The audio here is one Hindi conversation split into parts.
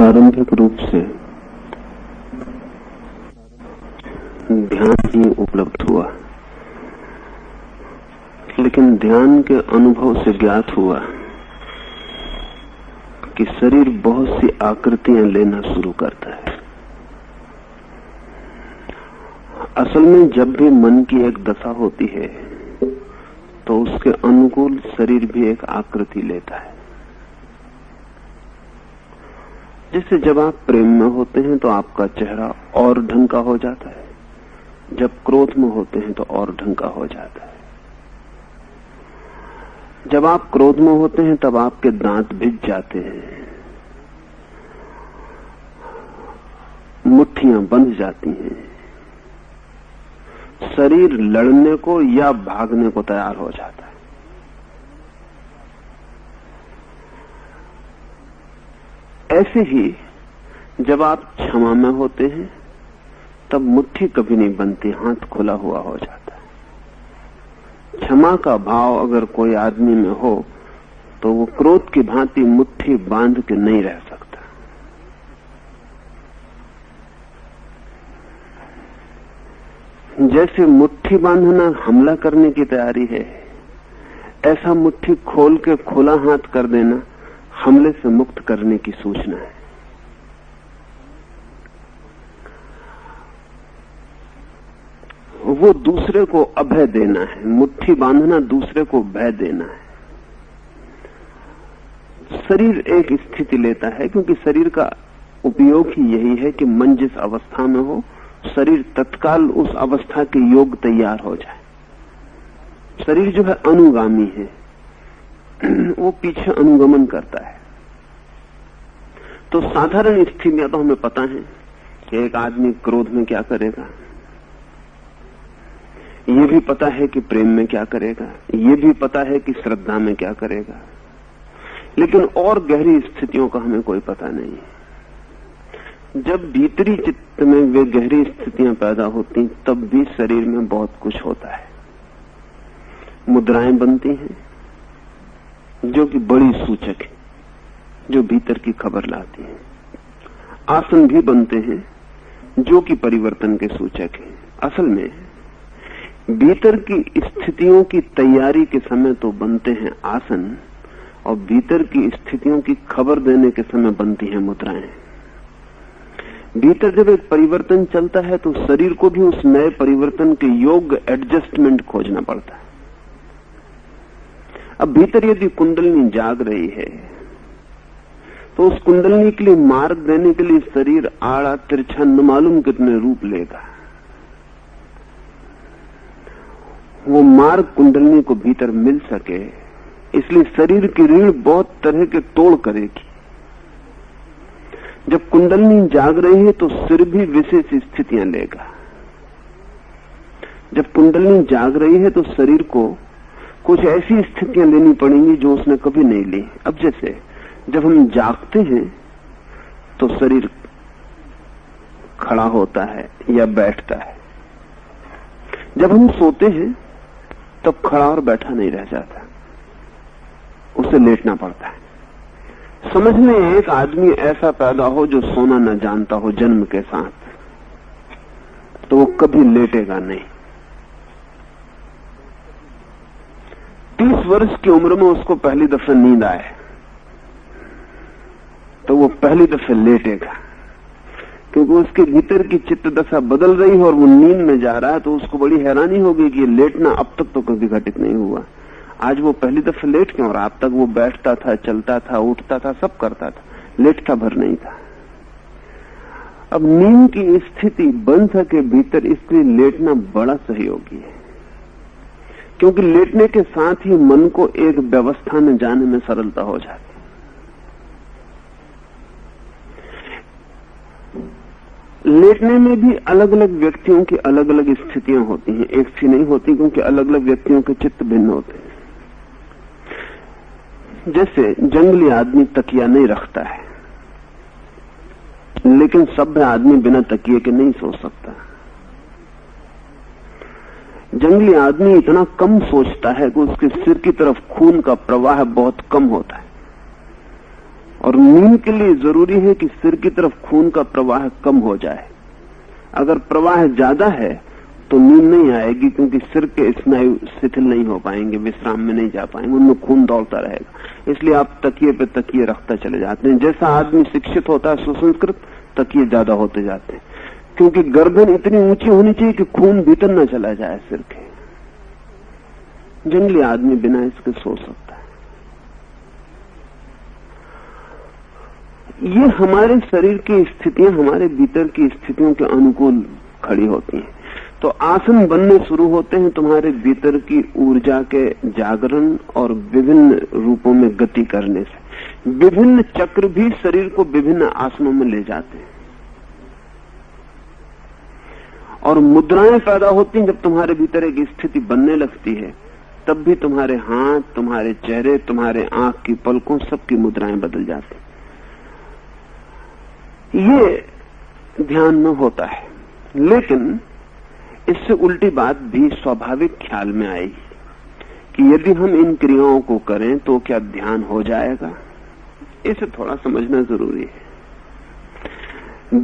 प्रारंभिक रूप से ध्यान ही उपलब्ध हुआ, लेकिन ध्यान के अनुभव से ज्ञात हुआ कि शरीर बहुत सी आकृतियां लेना शुरू करता है। असल में जब भी मन की एक दशा होती है तो उसके अनुकूल शरीर भी एक आकृति लेता है। जैसे जब आप प्रेम में होते हैं तो आपका चेहरा और ढंग का हो जाता है, जब क्रोध में होते हैं तो और ढंग का हो जाता है। जब आप क्रोध में होते हैं तब आपके दांत भिज जाते हैं, मुट्ठियां बंध जाती हैं, शरीर लड़ने को या भागने को तैयार हो जाता है। ऐसे ही जब आप क्षमा में होते हैं तब मुट्ठी कभी नहीं बनती, हाथ खुला हुआ हो जाता है। क्षमा का भाव अगर कोई आदमी में हो तो वो क्रोध की भांति मुट्ठी बांध के नहीं रह सकता। जैसे मुट्ठी बांधना हमला करने की तैयारी है, ऐसा मुट्ठी खोल के खुला हाथ कर देना हमले से मुक्त करने की सूचना है। वो दूसरे को अभय देना है, मुट्ठी बांधना दूसरे को भय देना है। शरीर एक स्थिति लेता है क्योंकि शरीर का उपयोग ही यही है कि मन जिस अवस्था में हो शरीर तत्काल उस अवस्था के योग तैयार हो जाए। शरीर जो है अनुगामी है, वो पीछे अनुगमन करता है। तो साधारण स्थितियां तो हमें पता है कि एक आदमी क्रोध में क्या करेगा, ये भी पता है कि प्रेम में क्या करेगा, ये भी पता है कि श्रद्धा में क्या करेगा, लेकिन और गहरी स्थितियों का हमें कोई पता नहीं। जब भीतरी चित्त में वे गहरी स्थितियां पैदा होती तब भी शरीर में बहुत कुछ होता है। मुद्राएं बनती हैं जो कि बड़ी सूचक है, जो भीतर की खबर लाती है। आसन भी बनते हैं जो कि परिवर्तन के सूचक है। असल में भीतर की स्थितियों की तैयारी के समय तो बनते हैं आसन, और भीतर की स्थितियों की खबर देने के समय बनती हैं मुद्राएं। भीतर जब एक परिवर्तन चलता है तो शरीर को भी उस नए परिवर्तन के योग्य एडजस्टमेंट खोजना पड़ता है। अब भीतर यदि कुंडलिनी जाग रही है तो उस कुंडलिनी के लिए मार्ग देने के लिए शरीर आड़ा तिरछा न मालूम कितने रूप लेगा। वो मार्ग कुंडलिनी को भीतर मिल सके इसलिए शरीर की रीढ़ बहुत तरह के तोड़ करेगी। जब कुंडलिनी जाग रही है तो सिर भी विशेष स्थितियां लेगा। जब कुंडलिनी जाग रही है तो शरीर को कुछ ऐसी स्थितियां लेनी पड़ेंगी जो उसने कभी नहीं ली। अब जैसे जब हम जागते हैं तो शरीर खड़ा होता है या बैठता है, जब हम सोते हैं तब खड़ा और बैठा नहीं रह जाता, उसे लेटना पड़ता है। समझ में एक आदमी ऐसा पैदा हो जो सोना न जानता हो जन्म के साथ, तो वो कभी लेटेगा नहीं। 30 वर्ष की उम्र में उसको पहली दफे नींद आए तो वो पहली दफे लेटेगा, क्योंकि उसके भीतर की चित्त दशा बदल रही है और वो नींद में जा रहा है। तो उसको बड़ी हैरानी होगी कि लेटना अब तक तो कभी घटित नहीं हुआ। आज वो पहली दफे लेट क्यों रहा? अब तक वो बैठता था, चलता था, उठता था, सब करता था, लेटता भर नहीं था। अब नींद की स्थिति बन सके भीतर, इसलिए लेटना बड़ा सहयोगी है, क्योंकि लेटने के साथ ही मन को एक व्यवस्था में जाने में सरलता हो जाती। लेटने में भी अलग अलग व्यक्तियों की अलग अलग स्थितियां होती हैं, एक सी नहीं होती, क्योंकि अलग अलग व्यक्तियों के चित्त भिन्न होते हैं। जैसे जंगली आदमी तकिया नहीं रखता है, लेकिन सभ्य आदमी बिना तकिए के नहीं सो सकता। जंगली आदमी इतना कम सोचता है कि उसके सिर की तरफ खून का प्रवाह बहुत कम होता है, और नींद के लिए जरूरी है कि सिर की तरफ खून का प्रवाह कम हो जाए। अगर प्रवाह ज्यादा है तो नींद नहीं आएगी, क्योंकि सिर के स्नायु शिथिल नहीं हो पाएंगे, विश्राम में नहीं जा पाएंगे, उनमें खून दौड़ता रहेगा। इसलिए आप तकिए पे तकिए रखता चले जाते हैं। जैसा आदमी शिक्षित होता है सुसंस्कृत, तकिए ज्यादा होते जाते हैं, क्योंकि गर्दन इतनी ऊंची होनी चाहिए कि खून भीतर न चला जाए सिर के। जंगली आदमी बिना इसके सो सकता है। ये हमारे शरीर की स्थितियां हमारे भीतर की स्थितियों के अनुकूल खड़ी होती हैं। तो आसन बनने शुरू होते हैं तुम्हारे भीतर की ऊर्जा के जागरण और विभिन्न रूपों में गति करने से। विभिन्न चक्र भी शरीर को विभिन्न आसनों में ले जाते हैं। और मुद्राएं पैदा होती हैं जब तुम्हारे भीतर एक स्थिति बनने लगती है, तब भी तुम्हारे हाथ, तुम्हारे चेहरे, तुम्हारे आंख की पलकों, सबकी मुद्राएं बदल जाती। ये ध्यान में होता है। लेकिन इससे उल्टी बात भी स्वाभाविक ख्याल में आई कि यदि हम इन क्रियाओं को करें तो क्या ध्यान हो जाएगा? इसे थोड़ा समझना जरूरी है।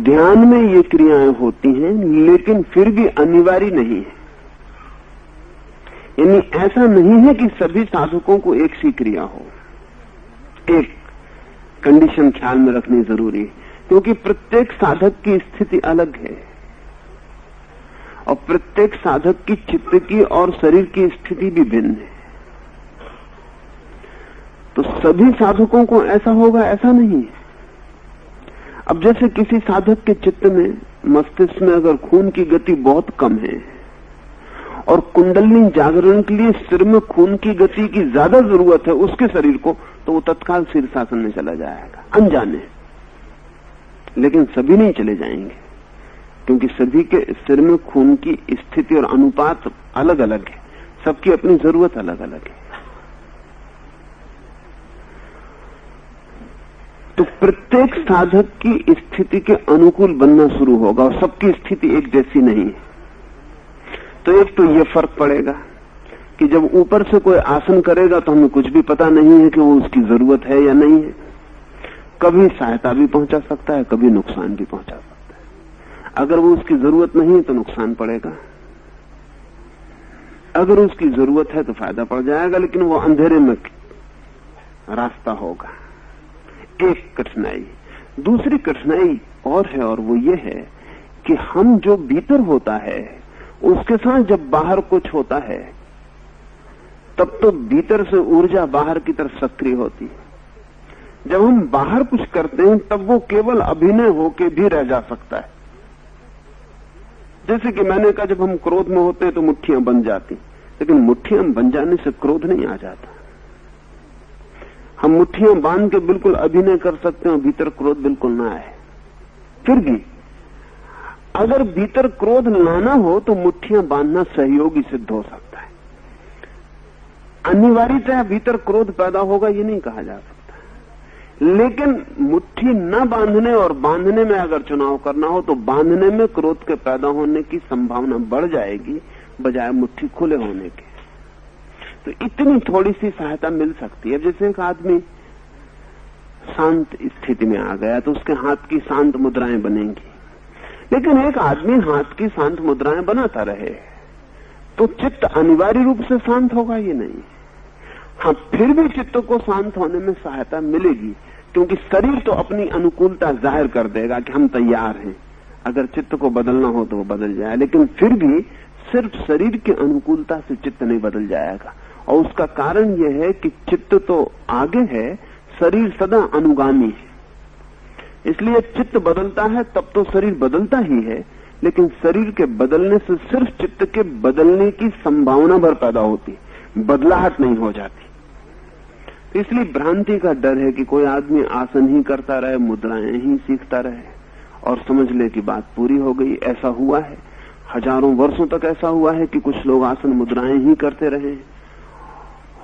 ध्यान में ये क्रियाएं होती हैं, लेकिन फिर भी अनिवार्य नहीं है। यानी ऐसा नहीं है कि सभी साधकों को एक सी क्रिया हो। एक कंडीशन ख्याल में रखनी जरूरी है, क्योंकि प्रत्येक साधक की स्थिति अलग है और प्रत्येक साधक की चित्त की और शरीर की स्थिति भी भिन्न है। तो सभी साधकों को ऐसा होगा ऐसा नहीं है। अब जैसे किसी साधक के चित्त में, मस्तिष्क में अगर खून की गति बहुत कम है और कुंडलिनी जागरण के लिए सिर में खून की गति की ज्यादा जरूरत है उसके शरीर को, तो वो तत्काल शीर्षासन में चला जाएगा अनजाने। लेकिन सभी नहीं चले जाएंगे, क्योंकि सभी के सिर में खून की स्थिति और अनुपात अलग अलग है, सबकी अपनी जरूरत अलग अलग है। तो प्रत्येक साधक की स्थिति के अनुकूल बनना शुरू होगा और सबकी स्थिति एक जैसी नहीं है। तो एक तो ये फर्क पड़ेगा कि जब ऊपर से कोई आसन करेगा तो हमें कुछ भी पता नहीं है कि वो उसकी जरूरत है या नहीं है। कभी सहायता भी पहुंचा सकता है, कभी नुकसान भी पहुंचा सकता है। अगर वो उसकी जरूरत नहीं है तो नुकसान पड़ेगा, अगर उसकी जरूरत है तो फायदा पड़ जाएगा, लेकिन वो अंधेरे में रास्ता होगा। एक कठिनाई। दूसरी कठिनाई और है, और वो ये है कि हम जो भीतर होता है उसके साथ जब बाहर कुछ होता है तब तो भीतर से ऊर्जा बाहर की तरफ सक्रिय होती है। जब हम बाहर कुछ करते हैं तब वो केवल अभिनय होके भी रह जा सकता है। जैसे कि मैंने कहा, जब हम क्रोध में होते हैं तो मुट्ठियां बन जाती, लेकिन मुट्ठियां बन जाने से क्रोध नहीं आ जाता। हम मुट्ठियां बांध के बिल्कुल अभिनय कर सकते हैं, भीतर क्रोध बिल्कुल ना आए। फिर भी अगर भीतर क्रोध लाना हो तो मुट्ठियां बांधना सहयोगी सिद्ध हो सकता है। अनिवार्यतः भीतर क्रोध पैदा होगा ये नहीं कहा जा सकता, लेकिन मुट्ठी न बांधने और बांधने में अगर चुनाव करना हो तो बांधने में क्रोध के पैदा होने की संभावना बढ़ जाएगी बजाय मुट्ठी खुले होने के। तो इतनी थोड़ी सी सहायता मिल सकती है। जैसे एक आदमी शांत स्थिति में आ गया तो उसके हाथ की शांत मुद्राएं बनेंगी, लेकिन एक आदमी हाथ की शांत मुद्राएं बनाता रहे तो चित्त अनिवार्य रूप से शांत होगा ये नहीं। हाँ, फिर भी चित्त को शांत होने में सहायता मिलेगी, क्योंकि शरीर तो अपनी अनुकूलता जाहिर कर देगा कि हम तैयार हैं। अगर चित्त को बदलना हो तो वो बदल जाए, लेकिन फिर भी सिर्फ शरीर की अनुकूलता से चित्त नहीं बदल जाएगा। और उसका कारण यह है कि चित्त तो आगे है, शरीर सदा अनुगामी है। इसलिए चित्त बदलता है तब तो शरीर बदलता ही है, लेकिन शरीर के बदलने से सिर्फ चित्त के बदलने की संभावना भर पैदा होती, बदलाहट नहीं हो जाती। तो इसलिए भ्रांति का डर है कि कोई आदमी आसन ही करता रहे, मुद्राएं ही सीखता रहे और समझ ले कि बात पूरी हो गई। ऐसा हुआ है, हजारों वर्षों तक ऐसा हुआ है कि कुछ लोग आसन मुद्राएं ही करते रहे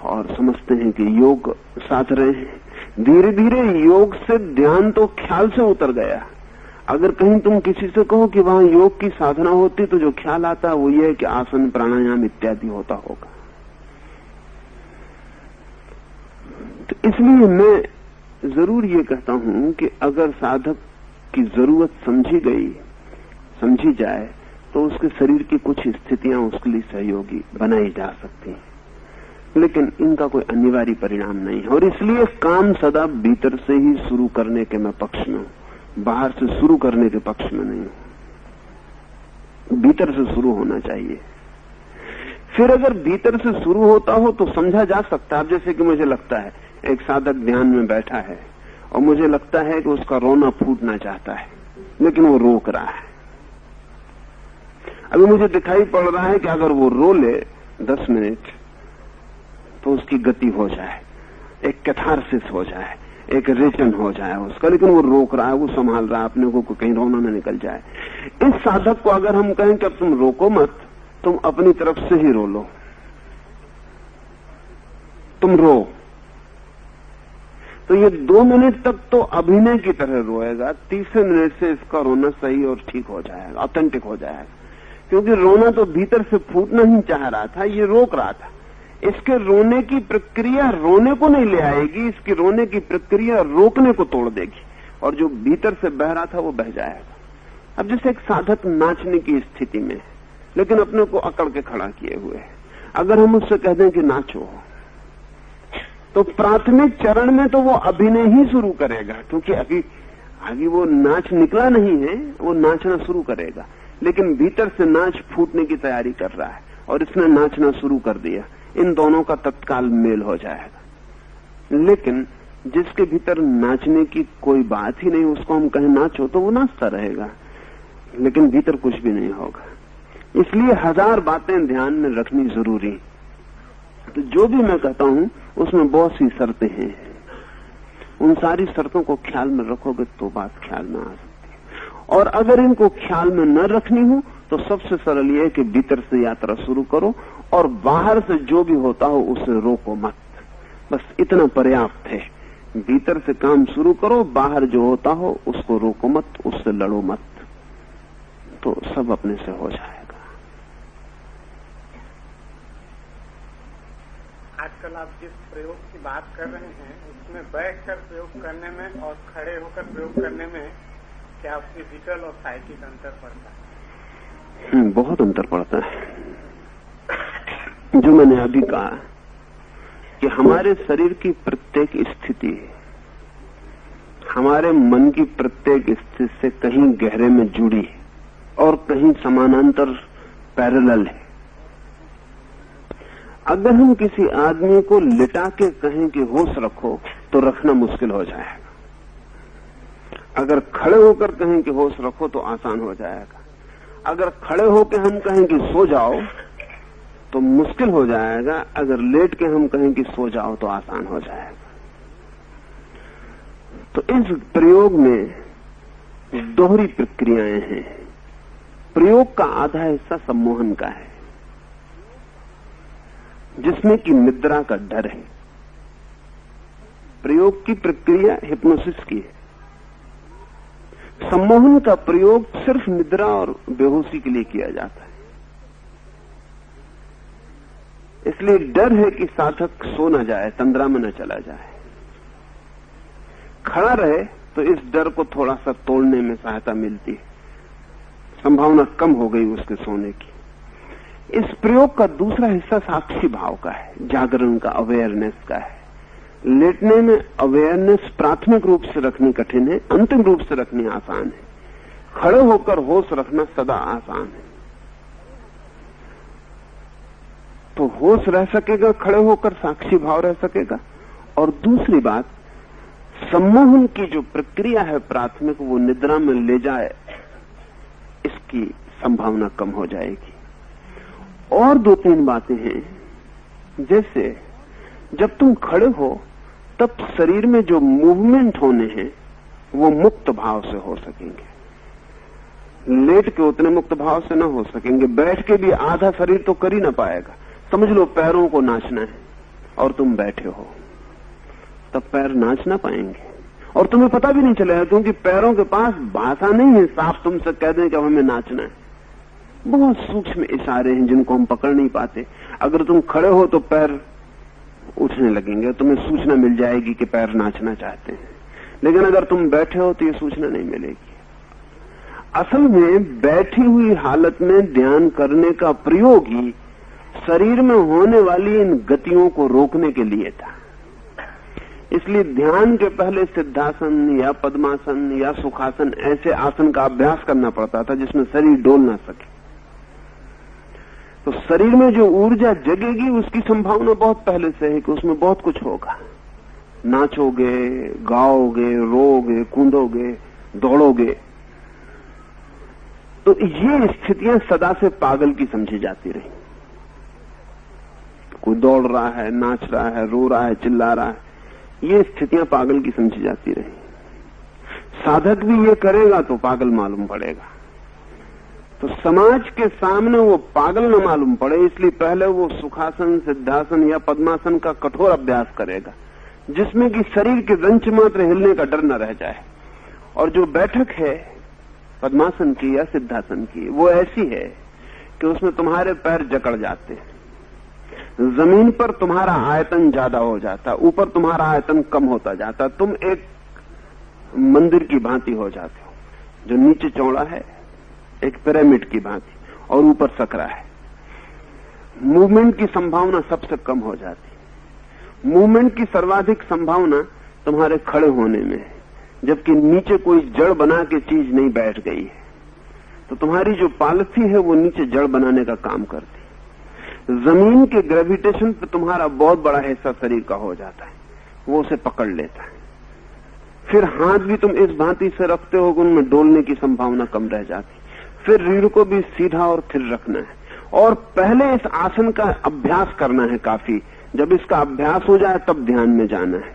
और समझते हैं कि योग साध रहे हैं। धीरे धीरे योग से ध्यान तो ख्याल से उतर गया। अगर कहीं तुम किसी से कहो कि वहां योग की साधना होती तो जो ख्याल आता है वो ये है कि आसन प्राणायाम इत्यादि होता होगा। तो इसलिए मैं जरूर ये कहता हूं कि अगर साधक की जरूरत समझी जाए तो उसके शरीर की कुछ स्थितियां उसके लिए सहयोगी बनाई जा सकती हैं, लेकिन इनका कोई अनिवार्य परिणाम नहीं है। और इसलिए काम सदा भीतर से ही शुरू करने के मैं पक्ष में हूं, बाहर से शुरू करने के पक्ष में नहीं हूं। भीतर से शुरू होना चाहिए। फिर अगर भीतर से शुरू होता हो तो समझा जा सकता है। जैसे कि मुझे लगता है एक साधक ध्यान में बैठा है और मुझे लगता है कि उसका रोना फूटना चाहता है, लेकिन वो रोक रहा है। अभी मुझे दिखाई पड़ रहा है कि अगर वो रो ले 10 मिनट तो उसकी गति हो जाए, एक कैथारसिस हो जाए, एक रेचन हो जाए उसका, लेकिन वो रोक रहा है, वो संभाल रहा है अपने को कहीं रोना न निकल जाए। इस साधक को अगर हम कहें कि अब तुम रोको मत, तुम अपनी तरफ से ही रो लो, तुम रो, तो ये 2 मिनट तक तो अभिनय की तरह रोएगा। 30 मिनट से इसका रोना सही और ठीक हो जाएगा, ऑथेंटिक हो जाएगा, क्योंकि रोना तो भीतर से फूटना ही चाह रहा था, ये रोक रहा था। इसके रोने की प्रक्रिया रोने को नहीं ले आएगी, इसकी रोने की प्रक्रिया रोकने को तोड़ देगी, और जो भीतर से बह रहा था वो बह जाएगा। अब जैसे एक साधक नाचने की स्थिति में, लेकिन अपने को अकड़ के खड़ा किए हुए है, अगर हम उससे कह दें कि नाचो, तो प्राथमिक चरण में तो वो अभिनय ही शुरू करेगा, क्योंकि अभी वो नाच निकला नहीं है, वो नाचना शुरू करेगा। लेकिन भीतर से नाच फूटने की तैयारी कर रहा है और इसने नाचना शुरू कर दिया, इन दोनों का तत्काल मेल हो जाएगा। लेकिन जिसके भीतर नाचने की कोई बात ही नहीं, उसको हम कहें नाचो, तो वो नाचता रहेगा, लेकिन भीतर कुछ भी नहीं होगा। इसलिए 1000 बातें ध्यान में रखनी जरूरी। तो जो भी मैं कहता हूं उसमें बहुत सी शर्तें हैं, उन सारी शर्तों को ख्याल में रखोगे तो बात ख्याल में आ सकती है। और अगर इनको ख्याल में न रखनी हो तो सबसे सरल ये है कि भीतर से यात्रा शुरू करो और बाहर से जो भी होता हो उसे रोको मत। बस इतना पर्याप्त है। भीतर से काम शुरू करो, बाहर जो होता हो उसको रोको मत, उससे लड़ो मत, तो सब अपने से हो जाएगा। आजकल आप जिस प्रयोग की बात कर रहे हैं उसमें बैठकर प्रयोग करने में और खड़े होकर प्रयोग करने में क्या फिजिकल और साइकिक अंतर पड़ता है? बहुत अंतर पड़ता है। जो मैंने अभी कहा कि हमारे शरीर की प्रत्येक स्थिति हमारे मन की प्रत्येक स्थिति से कहीं गहरे में जुड़ी और कहीं समानांतर पैरेलल है। अगर हम किसी आदमी को लिटा के कहें कि होश रखो तो रखना मुश्किल हो जाएगा। अगर खड़े होकर कहें कि होश रखो तो आसान हो जाएगा। अगर खड़े होकर हम कहें कि सो जाओ तो मुश्किल हो जाएगा। अगर लेट के हम कहें कि सो जाओ तो आसान हो जाएगा। तो इस प्रयोग में दोहरी प्रक्रियाएं हैं। प्रयोग का आधा हिस्सा सम्मोहन का है, जिसमें कि निद्रा का डर है। प्रयोग की प्रक्रिया हिप्नोसिस की है। सम्मोहन का प्रयोग सिर्फ निद्रा और बेहोशी के लिए किया जाता है। इसलिए डर है कि साधक सो न जाए, तंद्रा में न चला जाए। खड़ा रहे तो इस डर को थोड़ा सा तोड़ने में सहायता मिलती है, संभावना कम हो गई उसके सोने की। इस प्रयोग का दूसरा हिस्सा साक्षी भाव का है, जागरण का, अवेयरनेस का है। लेटने में अवेयरनेस प्राथमिक रूप से रखनी कठिन है, अंतिम रूप से रखनी आसान है। खड़े होकर होश रखना सदा आसान है। तो होश रह सकेगा, खड़े होकर साक्षी भाव रह सकेगा। और दूसरी बात, सम्मोहन की जो प्रक्रिया है प्राथमिक, वो निद्रा में ले जाए, इसकी संभावना कम हो जाएगी। और 2-3 बातें हैं, जैसे जब तुम खड़े हो तब शरीर में जो मूवमेंट होने हैं वो मुक्त भाव से हो सकेंगे। लेट के उतने मुक्त भाव से ना हो सकेंगे। बैठ के भी आधा शरीर तो कर ही ना पाएगा। समझ लो पैरों को नाचना है और तुम बैठे हो, तब पैर नाच ना पाएंगे और तुम्हें पता भी नहीं चलेगा, क्योंकि पैरों के पास भाषा नहीं है साफ तुमसे कह दें कि हमें नाचना है। बहुत सूक्ष्म इशारे हैं जिनको हम पकड़ नहीं पाते। अगर तुम खड़े हो तो पैर उठने लगेंगे, तुम्हें सूचना मिल जाएगी कि पैर नाचना चाहते हैं। लेकिन अगर तुम बैठे हो तो ये सूचना नहीं मिलेगी। असल में बैठी हुई हालत में ध्यान करने का प्रयोग ही शरीर में होने वाली इन गतियों को रोकने के लिए था। इसलिए ध्यान के पहले सिद्धासन या पद्मासन या सुखासन ऐसे आसन का अभ्यास करना पड़ता था जिसमें शरीर डोल ना सके। तो शरीर में जो ऊर्जा जगेगी उसकी संभावना बहुत पहले से है कि उसमें बहुत कुछ होगा। नाचोगे, गाओगे, रोओगे, कूदोगे, दौड़ोगे। तो ये स्थितियां सदा से पागल की समझी जाती रही। कोई दौड़ रहा है, नाच रहा है, रो रहा है, चिल्ला रहा है, ये स्थितियां पागल की समझी जाती रही। साधक भी ये करेगा तो पागल मालूम पड़ेगा। तो समाज के सामने वो पागल न मालूम पड़े, इसलिए पहले वो सुखासन, सिद्धासन या पद्मासन का कठोर अभ्यास करेगा, जिसमें कि शरीर के रंच मात्र हिलने का डर न रह जाए। और जो बैठक है पद्मासन की या सिद्धासन की, वो ऐसी है कि उसमें तुम्हारे पैर जकड़ जाते, जमीन पर तुम्हारा आयतन ज्यादा हो जाता, ऊपर तुम्हारा आयतन कम होता जाता। तुम एक मंदिर की भांति हो जाते हो, जो नीचे चौड़ा है, एक पिरामिड की भांति, और ऊपर सकरा है। मूवमेंट की संभावना सबसे कम हो जाती। मूवमेंट की सर्वाधिक संभावना तुम्हारे खड़े होने में है, जबकि नीचे कोई जड़ बना के चीज नहीं बैठ गई है। तो तुम्हारी जो पालथी है वो नीचे जड़ बनाने का काम करती। जमीन के ग्रेविटेशन पर तुम्हारा बहुत बड़ा हिस्सा शरीर का हो जाता है, वो उसे पकड़ लेता है। फिर हाथ भी तुम इस भांति से रखते हो कि उनमें डोलने की संभावना कम रह जाती। फिर रीढ़ को भी सीधा और स्थिर रखना है, और पहले इस आसन का अभ्यास करना है काफी। जब इसका अभ्यास हो जाए तब ध्यान में जाना है।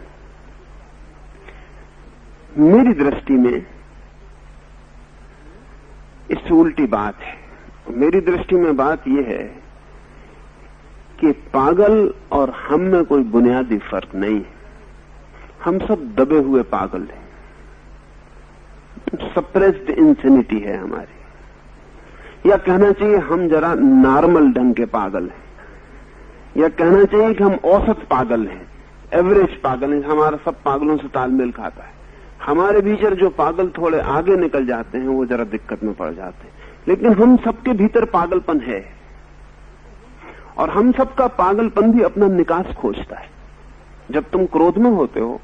मेरी दृष्टि में इससे उल्टी बात है। मेरी दृष्टि में बात यह है कि पागल और हम में कोई बुनियादी फर्क नहीं है। हम सब दबे हुए पागल हैं, सप्रेस्ड इंसेनिटी है हमारी, या कहना चाहिए हम जरा नॉर्मल ढंग के पागल हैं, या कहना चाहिए कि हम औसत पागल हैं, एवरेज पागल हैं। हमारा सब पागलों से तालमेल खाता है। हमारे भीतर जो पागल थोड़े आगे निकल जाते हैं वो जरा दिक्कत में पड़ जाते हैं, लेकिन हम सबके भीतर पागलपन है, और हम सबका पागलपन भी अपना निकास खोजता है। जब तुम क्रोध में होते हो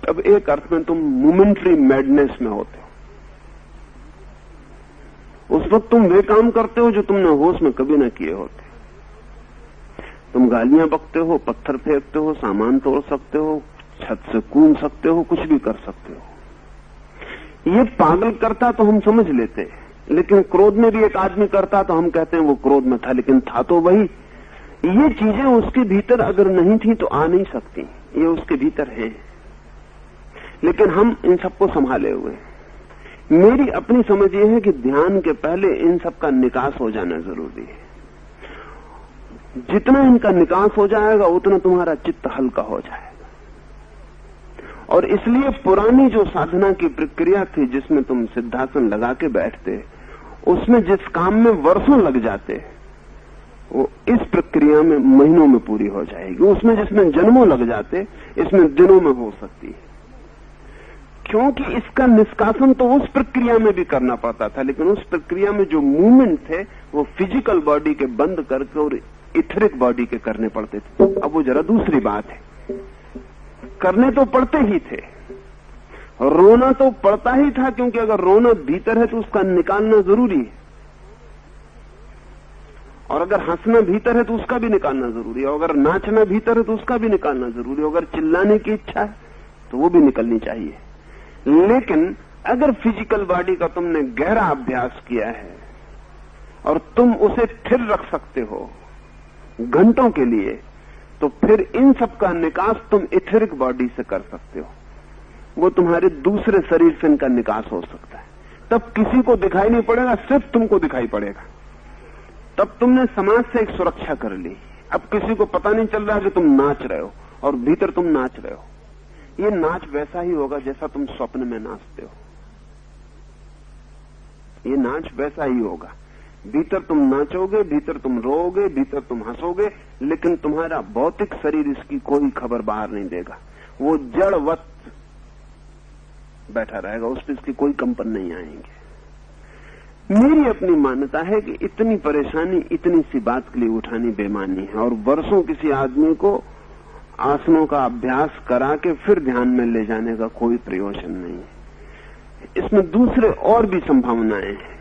तब एक अर्थ में तुम मोमेंटरी मैडनेस में होते हो। उस वक्त तुम वे काम करते हो जो तुमने होश में कभी न किए होते। तुम गालियां बकते हो, पत्थर फेंकते हो, सामान तोड़ सकते हो, छत से कूद सकते हो, कुछ भी कर सकते हो। ये पागल करता तो हम समझ लेते, लेकिन क्रोध में भी एक आदमी करता तो हम कहते हैं वो क्रोध में था, लेकिन था तो वही। ये चीजें उसके भीतर अगर नहीं थी तो आ नहीं सकती, ये उसके भीतर है, लेकिन हम इन सबको संभाले हुए हैं। मेरी अपनी समझ ये है कि ध्यान के पहले इन सब का निकास हो जाना जरूरी है। जितना इनका निकास हो जाएगा उतना तुम्हारा चित्त हल्का हो जाएगा। और इसलिए पुरानी जो साधना की प्रक्रिया थी जिसमें तुम सिद्धासन लगा के बैठते, उसमें जिस काम में वर्षों लग जाते, वो इस प्रक्रिया में महीनों में पूरी हो जाएगी। उसमें जिसमें जन्मों लग जाते, इसमें दिनों में हो सकती है। क्योंकि इसका निष्कासन तो उस प्रक्रिया में भी करना पड़ता था, लेकिन उस प्रक्रिया में जो मूवमेंट थे वो फिजिकल बॉडी के बंद करके और इथरिक बॉडी के करने पड़ते थे। अब वो जरा दूसरी बात है, करने तो पड़ते ही थे, रोना तो पड़ता ही था, क्योंकि अगर रोना भीतर है तो उसका निकालना जरूरी है, और अगर हंसना भीतर है तो उसका भी निकालना जरूरी है, और अगर नाचना भीतर है तो उसका भी निकालना जरूरी है, अगर चिल्लाने की इच्छा है तो वो भी निकलनी चाहिए। लेकिन अगर फिजिकल बॉडी का तुमने गहरा अभ्यास किया है और तुम उसे स्थिर रख सकते हो घंटों के लिए, तो फिर इन सब का निकास तुम इथेरिक बॉडी से कर सकते हो। वो तुम्हारे दूसरे शरीर से इनका निकास हो सकता है। तब किसी को दिखाई नहीं पड़ेगा, सिर्फ तुमको दिखाई पड़ेगा। तब तुमने समाज से एक सुरक्षा कर ली। अब किसी को पता नहीं चल रहा कि तुम नाच रहे हो, और भीतर तुम नाच रहे हो। ये नाच वैसा ही होगा जैसा तुम स्वप्न में नाचते हो। ये नाच वैसा ही होगा। भीतर तुम नाचोगे, भीतर तुम रोओगे, भीतर तुम हंसोगे, लेकिन तुम्हारा भौतिक शरीर इसकी कोई खबर बाहर नहीं देगा। वो जड़वत बैठा रहेगा, उस पर इसके कोई कंपन नहीं आएंगे। मेरी अपनी मान्यता है कि इतनी परेशानी इतनी सी बात के लिए उठानी बेमानी है, और वर्षों किसी आदमी को आसनों का अभ्यास करा के फिर ध्यान में ले जाने का कोई प्रयोजन नहीं है। इसमें दूसरे और भी संभावनाएं हैं।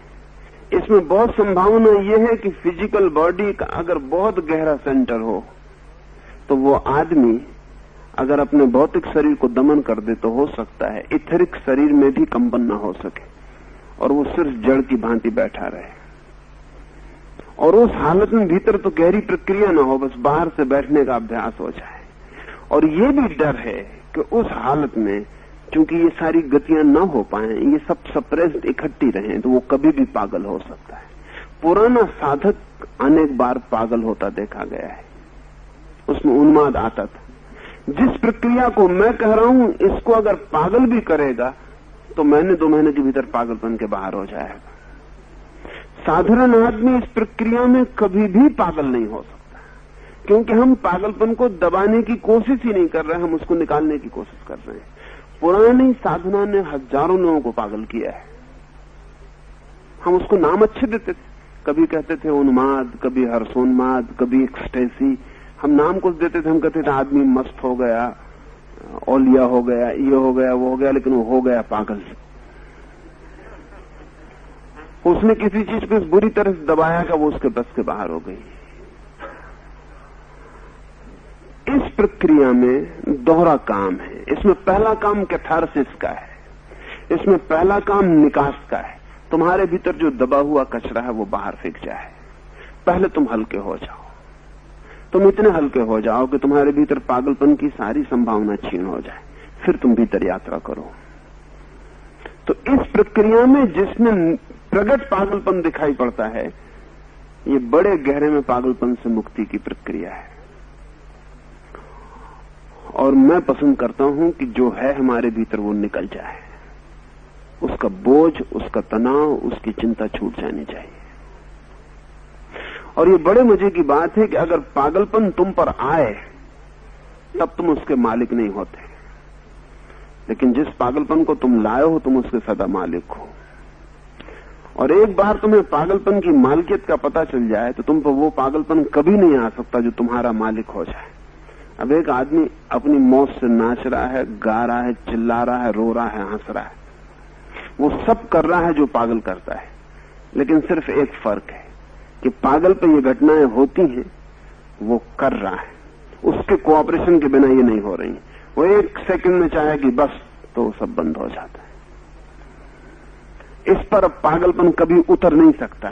इसमें बहुत संभावना यह है कि फिजिकल बॉडी का अगर बहुत गहरा सेंटर हो तो वो आदमी अगर अपने भौतिक शरीर को दमन कर दे तो हो सकता है इथरिक शरीर में भी कंपन न हो सके और वो सिर्फ जड़ की भांति बैठा रहे, और उस हालत में भीतर तो गहरी प्रक्रिया न हो, बस बाहर से बैठने का अभ्यास हो जाए। और ये भी डर है कि उस हालत में क्योंकि ये सारी गतियां न हो पाए, ये सब सप्रेस्ड इकट्ठी रहे, तो वो कभी भी पागल हो सकता है। पुराना साधक अनेक बार पागल होता देखा गया है, उसमें उन्माद आता था। जिस प्रक्रिया को मैं कह रहा हूं इसको अगर पागल भी करेगा तो महीने 2 महीने के भीतर पागलपन के बाहर हो जाएगा। साधारण आदमी इस प्रक्रिया में कभी भी पागल नहीं हो सकता, क्योंकि हम पागलपन को दबाने की कोशिश ही नहीं कर रहे, हम उसको निकालने की कोशिश कर रहे हैं। पुरानी साधना ने हजारों लोगों को पागल किया है। हम उसको नाम अच्छे देते थे, कभी कहते थे उन्माद, कभी हर्षोन्माद, कभी एक्सटेसी। हम नाम कुछ देते थे, हम कहते थे आदमी मस्त हो गया, औलिया हो गया, ये हो गया, वो हो गया, लेकिन वो हो गया पागल। उसने किसी चीज को इस बुरी तरह से दबाया कि वो उसके बस के बाहर हो गई। इस प्रक्रिया में दोहरा काम है। इसमें पहला काम कैथारसिस का है, इसमें पहला काम निकास का है। तुम्हारे भीतर जो दबा हुआ कचरा है वो बाहर फेंक जाए। पहले तुम हल्के हो जाओ, तुम इतने हल्के हो जाओ कि तुम्हारे भीतर पागलपन की सारी संभावना छीन हो जाए, फिर तुम भीतर यात्रा करो। तो इस प्रक्रिया में जिसमें प्रगट पागलपन दिखाई पड़ता है, ये बड़े गहरे में पागलपन से मुक्ति की प्रक्रिया है। और मैं पसंद करता हूं कि जो है हमारे भीतर वो निकल जाए, उसका बोझ, उसका तनाव, उसकी चिंता छूट जानी चाहिए। और ये बड़े मजे की बात है कि अगर पागलपन तुम पर आए तब तुम उसके मालिक नहीं होते, लेकिन जिस पागलपन को तुम लाए हो तुम उसके सदा मालिक हो। और एक बार तुम्हें पागलपन की मालिकियत का पता चल जाए तो तुम पर वो पागलपन कभी नहीं आ सकता जो तुम्हारा मालिक हो जाए। अब एक आदमी अपनी मौत से नाच रहा है, गा रहा है, चिल्ला रहा है, रो रहा है, हंस रहा है, वो सब कर रहा है जो पागल करता है, लेकिन सिर्फ एक फर्क है कि पागल पे ये घटनाएं होती हैं, वो कर रहा है, उसके कोऑपरेशन के बिना ये नहीं हो रही। वो एक सेकंड में चाहे कि बस, तो सब बंद हो जाता है। इस पर अब पागलपन कभी उतर नहीं सकता,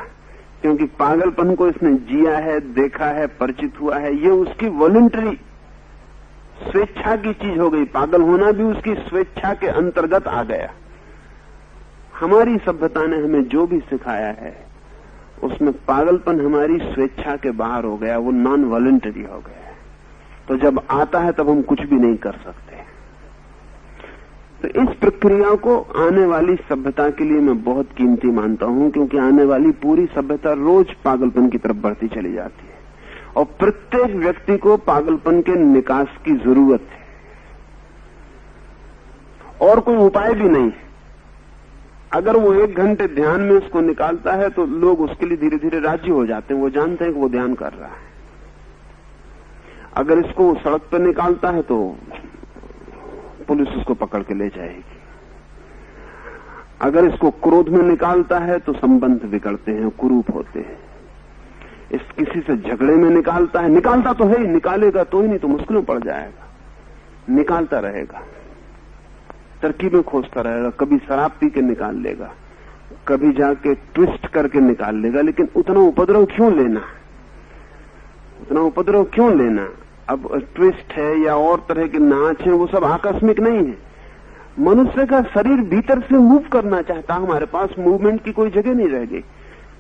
क्योंकि पागलपन को इसने जिया है, देखा है, परिचित हुआ है। ये उसकी वॉलंटरी स्वेच्छा की चीज हो गई। पागल होना भी उसकी स्वेच्छा के अंतर्गत आ गया। हमारी सभ्यता ने हमें जो भी सिखाया है उसमें पागलपन हमारी स्वेच्छा के बाहर हो गया, वो नॉन वॉलंटरी हो गया। तो जब आता है तब हम कुछ भी नहीं कर सकते। तो इस प्रक्रिया को आने वाली सभ्यता के लिए मैं बहुत कीमती मानता हूं, क्योंकि आने वाली पूरी सभ्यता रोज पागलपन की तरफ बढ़ती चली जाती है, और प्रत्येक व्यक्ति को पागलपन के निकास की जरूरत है, और कोई उपाय भी नहीं है। अगर वो 1 घंटे ध्यान में उसको निकालता है तो लोग उसके लिए धीरे धीरे राजी हो जाते हैं, वो जानते हैं कि वो ध्यान कर रहा है। अगर इसको सड़क पर निकालता है तो पुलिस उसको पकड़ के ले जाएगी। अगर इसको क्रोध में निकालता है तो संबंध बिगड़ते हैं, कुरूप होते हैं। इस किसी से झगड़े में निकालता है, निकालता तो है ही, निकालेगा तो ही, नहीं तो मुश्किल में पड़ जाएगा। निकालता रहेगा, तरकीबें खोजता रहेगा, कभी शराब पी के निकाल लेगा, कभी जाके ट्विस्ट करके निकाल लेगा। लेकिन उतना उपद्रव क्यों लेना, उतना उपद्रव क्यों लेना? अब ट्विस्ट है या और तरह के नाच है, वो सब आकस्मिक नहीं है। मनुष्य का शरीर भीतर से मूव करना चाहता, हमारे पास मूवमेंट की कोई जगह नहीं रह गई,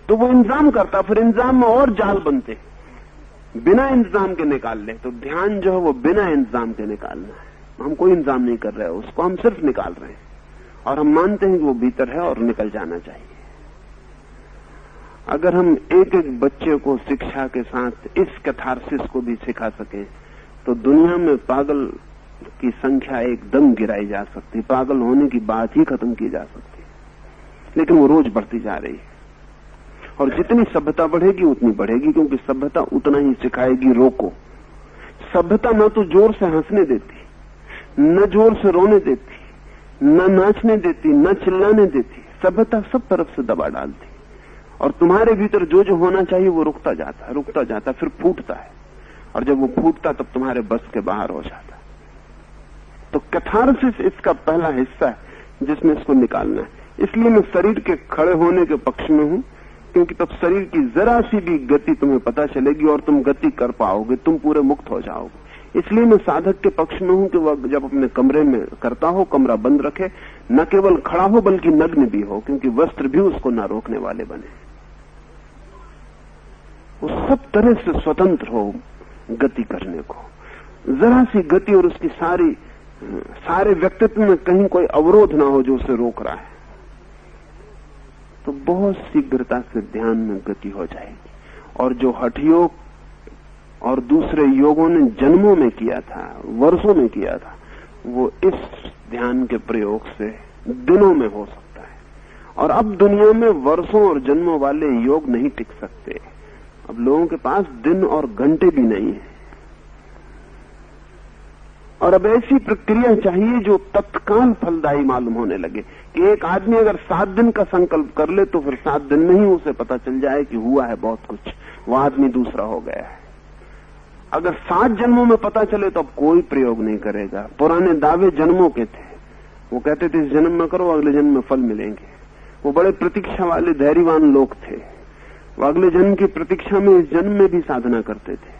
तो वो इंतजाम करता, फिर इंतजाम में और जाल बनते, बिना इंतजाम के निकाल ले। तो ध्यान जो है वो बिना इंतजाम के निकालना है। हम कोई इंतजाम नहीं कर रहे हैं उसको, हम सिर्फ निकाल रहे हैं, और हम मानते हैं कि वो भीतर है और निकल जाना चाहिए। अगर हम एक एक बच्चे को शिक्षा के साथ इस कैथारसिस को भी सिखा सकें तो दुनिया में पागल की संख्या एकदम गिराई जा सकती, पागल होने की बात ही खत्म की जा सकती, लेकिन वो रोज बढ़ती जा रही है। और जितनी सभ्यता बढ़ेगी उतनी बढ़ेगी, क्योंकि सभ्यता उतना ही सिखाएगी रोको। सभ्यता न तो जोर से हंसने देती, न जोर से रोने देती, न नाचने देती, न चिल्लाने देती। सभ्यता सब तरफ से दबा डालती, और तुम्हारे भीतर जो जो होना चाहिए वो रुकता जाता, फिर फूटता है, और जब वो फूटता तब तुम्हारे बस के बाहर हो जाता। तो कैथारसिस इसका पहला हिस्सा है जिसमें इसको निकालना है। इसलिए मैं शरीर के खड़े होने के पक्ष में हूं, क्योंकि तब शरीर की जरा सी भी गति तुम्हें पता चलेगी और तुम गति कर पाओगे, तुम पूरे मुक्त हो जाओगे। इसलिए मैं साधक के पक्ष में हूं कि वह जब अपने कमरे में करता हो, कमरा बंद रखे, न केवल खड़ा हो बल्कि नग्न भी हो, क्योंकि वस्त्र भी उसको न रोकने वाले बने। वो सब तरह से स्वतंत्र हो गति करने को। जरा सी गति और उसकी सारे व्यक्तित्व में कहीं कोई अवरोध ना हो जो उसे रोक रहा है, तो बहुत शीघ्रता से ध्यान में गति हो जाएगी। और जो हठ योग और दूसरे योगों ने जन्मों में किया था, वर्षों में किया था, वो इस ध्यान के प्रयोग से दिनों में हो सकता है। और अब दुनिया में वर्षों और जन्मों वाले योग नहीं टिक सकते। अब लोगों के पास दिन और घंटे भी नहीं है, और अब ऐसी प्रक्रिया चाहिए जो तत्काल फलदायी मालूम होने लगे कि एक आदमी अगर 7 दिन का संकल्प कर ले तो फिर 7 दिन में ही उसे पता चल जाए कि हुआ है बहुत कुछ, वो आदमी दूसरा हो गया है। अगर 7 जन्मों में पता चले तो अब कोई प्रयोग नहीं करेगा। पुराने दावे जन्मों के थे, वो कहते थे इस जन्म में करो अगले जन्म में फल मिलेंगे। वो बड़े प्रतीक्षा वाले धैर्यवान लोग थे, वो अगले जन्म की प्रतीक्षा में इस जन्म में भी साधना करते थे।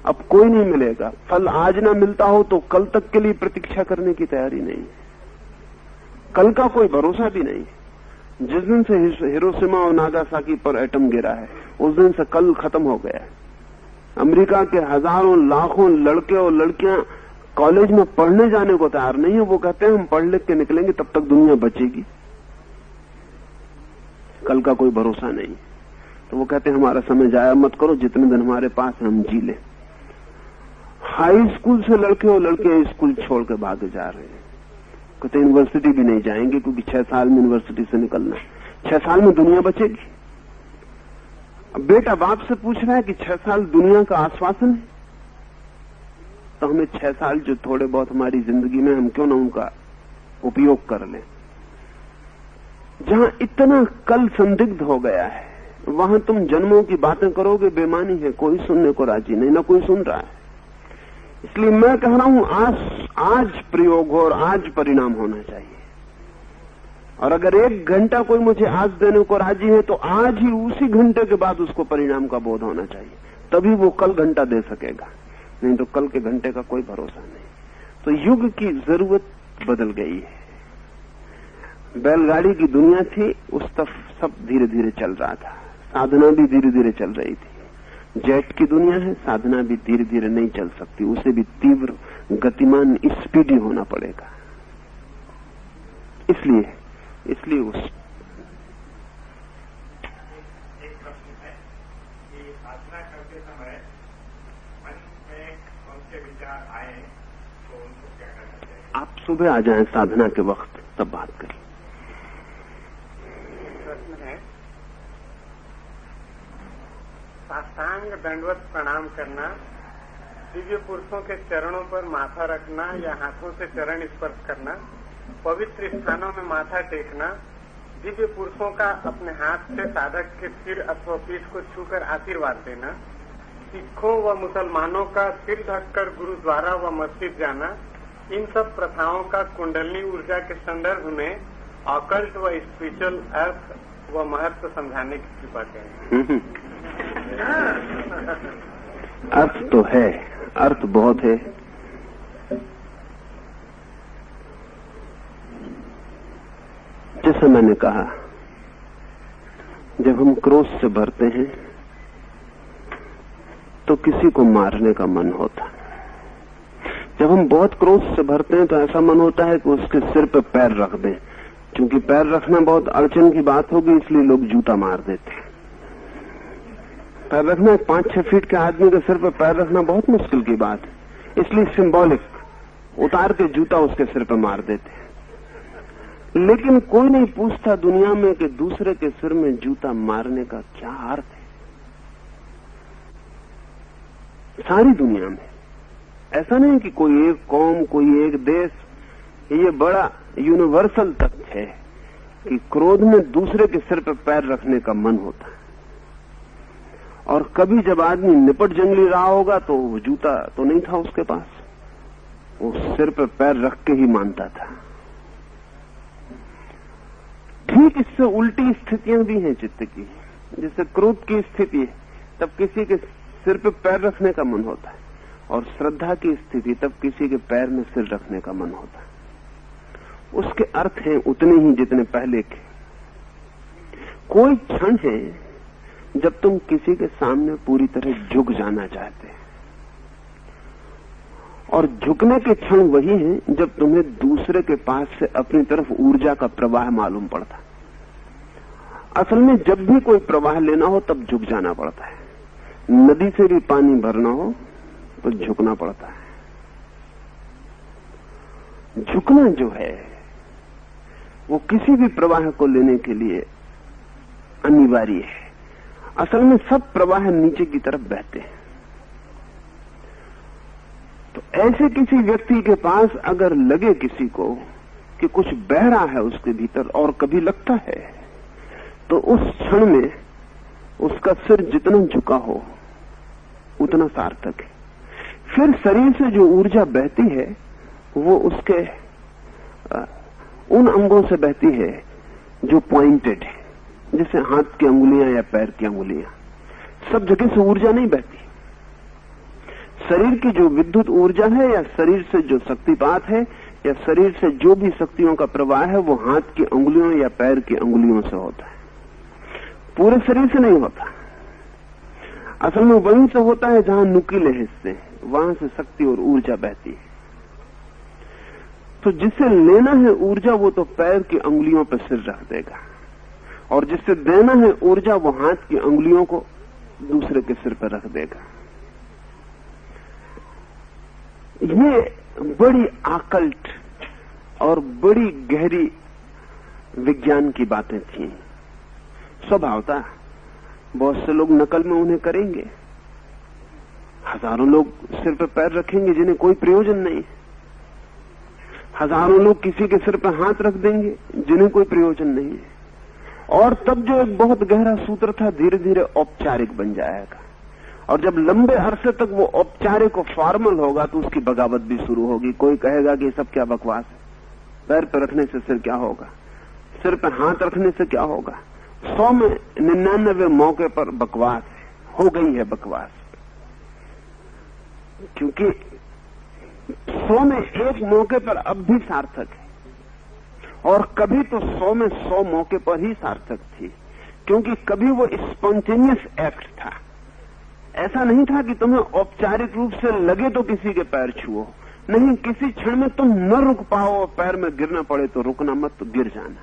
अब कोई नहीं मिलेगा, फल आज ना मिलता हो तो कल तक के लिए प्रतीक्षा करने की तैयारी नहीं, कल का कोई भरोसा भी नहीं। जिस दिन से हिरोशिमा और नागासाकी पर एटम गिरा है उस दिन से कल खत्म हो गया है। अमेरिका के हजारों लाखों लड़के और लड़कियां कॉलेज में पढ़ने जाने को तैयार नहीं है। वो कहते हैं हम पढ़ लिख के निकलेंगे तब तक दुनिया बचेगी, कल का कोई भरोसा नहीं। तो वो कहते हैं हमारा समय जाया मत करो, जितने दिन हमारे पास है हम जी ले। हाई स्कूल से लड़के और लड़कियां स्कूल छोड़ के भागे जा रहे हैं, कहते यूनिवर्सिटी भी नहीं जाएंगे क्योंकि 6 साल में यूनिवर्सिटी से निकलना, 6 साल में दुनिया बचेगी। अब बेटा बाप से पूछ रहा है कि 6 साल दुनिया का आश्वासन है, तो हमें 6 साल जो थोड़े बहुत हमारी जिंदगी में हम क्यों ना उनका उपयोग कर लें। जहां इतना कल संदिग्ध हो गया है वहां तुम जन्मों की बातें करोगे बेमानी है, कोई सुनने को राजी नहीं, ना कोई सुन रहा है। इसलिए मैं कह रहा हूं आज प्रयोग हो और आज परिणाम होना चाहिए। और अगर 1 घंटा कोई मुझे आज देने को राजी है तो आज ही उसी घंटे के बाद उसको परिणाम का बोध होना चाहिए, तभी वो कल घंटा दे सकेगा, नहीं तो कल के घंटे का कोई भरोसा नहीं। तो युग की जरूरत बदल गई है। बैलगाड़ी की दुनिया थी, उस तरफ सब धीरे धीरे चल रहा था, साधना भी धीरे धीरे चल रही थी। जेट की दुनिया है, साधना भी धीरे धीरे नहीं चल सकती, उसे भी तीव्र गतिमान स्पीडी होना पड़ेगा। इसलिए उस एक प्रश्न है कि साधना करते समय मन में कौन से विचार आए तो उनको क्या करना चाहिए? आप सुबह आ जाएं साधना के वक्त, तब बात करें। प्रश्न है, साष्टांग दंडवत प्रणाम करना, दिव्य पुरुषों के चरणों पर माथा रखना या हाथों से चरण स्पर्श करना, पवित्र स्थानों में माथा टेकना, दिव्य पुरुषों का अपने हाथ से साधक के सिर अथवा पीठ को छूकर आशीर्वाद देना, सिखों व मुसलमानों का सिर ढककर गुरुद्वारा व मस्जिद जाना, इन सब प्रथाओं का कुंडलनी ऊर्जा के संदर्भ में ऑकल्ट व स्पिरिचुअल अर्थ व महत्व समझाने की कृपा करें। अर्थ तो है, अर्थ बहुत है। जैसे मैंने कहा, जब हम क्रोध से भरते हैं तो किसी को मारने का मन होता है। जब हम बहुत क्रोध से भरते हैं तो ऐसा मन होता है कि उसके सिर पे पैर रख दें। क्योंकि पैर रखना बहुत अड़चन की बात होगी, इसलिए लोग जूता मार देते हैं। पैर रखना 5-6 फीट के आदमी के सिर पे पैर रखना बहुत मुश्किल की बात है, इसलिए सिंबॉलिक उतार के जूता उसके सिर पर मार देते। लेकिन कोई नहीं पूछता दुनिया में कि दूसरे के सिर में जूता मारने का क्या अर्थ है। सारी दुनिया में ऐसा नहीं कि कोई एक कौम, कोई एक देश, ये बड़ा यूनिवर्सल तथ्य है कि क्रोध में दूसरे के सिर पर पैर रखने का मन होता है। और कभी जब आदमी निपट जंगली रहा होगा तो वो जूता तो नहीं था उसके पास, वो सिर पर पैर रख के ही मानता था। ठीक इससे उल्टी स्थितियां भी हैं चित्त की। जैसे क्रोध की स्थिति है तब किसी के सिर पर पैर रखने का मन होता है, और श्रद्धा की स्थिति तब किसी के पैर में सिर रखने का मन होता है। उसके अर्थ हैं उतने ही जितने पहले के। कोई क्षण है जब तुम किसी के सामने पूरी तरह झुक जाना चाहते हैं, और झुकने के क्षण वही हैं जब तुम्हें दूसरे के पास से अपनी तरफ ऊर्जा का प्रवाह मालूम पड़ता। असल में जब भी कोई प्रवाह लेना हो तब झुक जाना पड़ता है। नदी से भी पानी भरना हो तो झुकना पड़ता है। झुकना जो है वो किसी भी प्रवाह को लेने के लिए अनिवार्य है। असल में सब प्रवाह नीचे की तरफ बहते हैं। तो ऐसे किसी व्यक्ति के पास अगर लगे किसी को कि कुछ बह रहा है उसके भीतर, और कभी लगता है, तो उस क्षण में उसका सिर जितना झुका हो उतना सार्थक है। फिर शरीर से जो ऊर्जा बहती है वो उसके उन अंगों से बहती है जो पॉइंटेड है, जैसे हाथ की अंगुलियां या पैर की अंगुलियां। सब जगह से ऊर्जा नहीं बहती। शरीर की जो विद्युत ऊर्जा है या शरीर से जो शक्तिपात है या शरीर से जो भी शक्तियों का प्रवाह है वो हाथ की अंगुलियों या पैर की अंगुलियों से होता है, पूरे शरीर से नहीं होता। असल में वहीं से होता है जहां नुकीले हिस्से, वहां से शक्ति और ऊर्जा बहती है। तो जिसे लेना है ऊर्जा वो तो पैर की अंगुलियों पर सिर रख देगा, और जिससे देना है ऊर्जा वो हाथ की अंगुलियों को दूसरे के सिर पर रख देगा। ये बड़ी आकल्ट और बड़ी गहरी विज्ञान की बातें थी। स्वभावतः बहुत से लोग नकल में उन्हें करेंगे। हजारों लोग सिर पर पैर रखेंगे जिन्हें कोई प्रयोजन नहीं। हजारों लोग किसी के सिर पर हाथ रख देंगे जिन्हें कोई प्रयोजन नहीं है। और तब जो एक बहुत गहरा सूत्र था धीरे धीरे औपचारिक बन जाएगा, और जब लंबे अरसे तक वो औपचारिक और फॉर्मल होगा तो उसकी बगावत भी शुरू होगी। कोई कहेगा कि सब क्या बकवास है, पैर पर रखने से सिर क्या होगा, सिर पर हाथ रखने से क्या होगा। 100 में 99 मौके पर बकवास है, हो गई है बकवास। क्योंकि 100 में 1 मौके पर अब भी सार्थक है, और कभी तो 100 में 100 मौके पर ही सार्थक थी, क्योंकि कभी वो स्पॉन्टेनियस एक्ट था। ऐसा नहीं था कि तुम्हें औपचारिक रूप से लगे तो किसी के पैर छुओ, नहीं, किसी क्षण में तुम न रुक पाओ और पैर में गिरना पड़े तो रुकना मत, तो गिर जाना।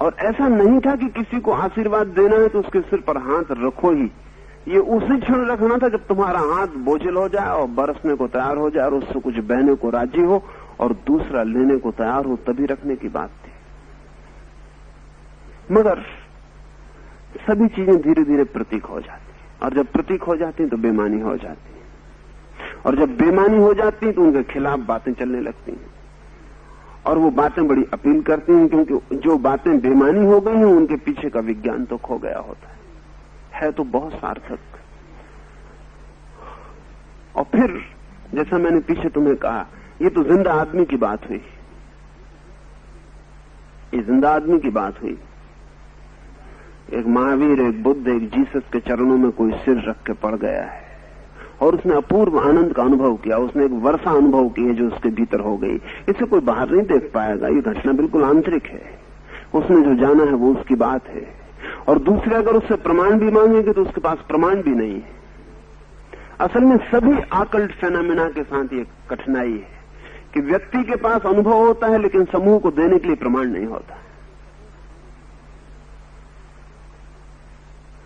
और ऐसा नहीं था कि किसी को आशीर्वाद देना है तो उसके सिर पर हाथ रखो ही, ये उसी क्षण रखना था जब तुम्हारा हाथ बोझिल हो जाए और बरसने को तैयार हो जाए और उससे कुछ बहने को राजी हो और दूसरा लेने को तैयार हो, तभी रखने की बात थी। मगर सभी चीजें धीरे धीरे प्रतीक हो जाती, और जब प्रतीक हो जाती तो बेमानी हो जाती, और जब बेमानी हो जाती तो उनके खिलाफ बातें चलने लगती हैं, और वो बातें बड़ी अपील करती हैं, क्योंकि जो बातें बेमानी हो गई हैं उनके पीछे का विज्ञान तो खो गया होता है तो बहुत सार्थक। और फिर जैसा मैंने पीछे तुम्हें कहा, ये तो जिंदा आदमी की बात हुई, ये जिंदा आदमी की बात हुई। एक महावीर, एक बुद्ध, एक जीसस के चरणों में कोई सिर रख के पड़ गया है और उसने अपूर्व आनंद का अनुभव किया, उसने एक वर्षा अनुभव की है जो उसके भीतर हो गई। इसे कोई बाहर नहीं देख पाएगा, ये घटना बिल्कुल आंतरिक है। उसने जो जाना है वो उसकी बात है। और दूसरे अगर उससे प्रमाण भी मांगेंगे तो उसके पास प्रमाण भी नहीं है। असल में सभी आकल्ट फेनोमेना के साथ ये कठिनाई है कि व्यक्ति के पास अनुभव होता है लेकिन समूह को देने के लिए प्रमाण नहीं होता,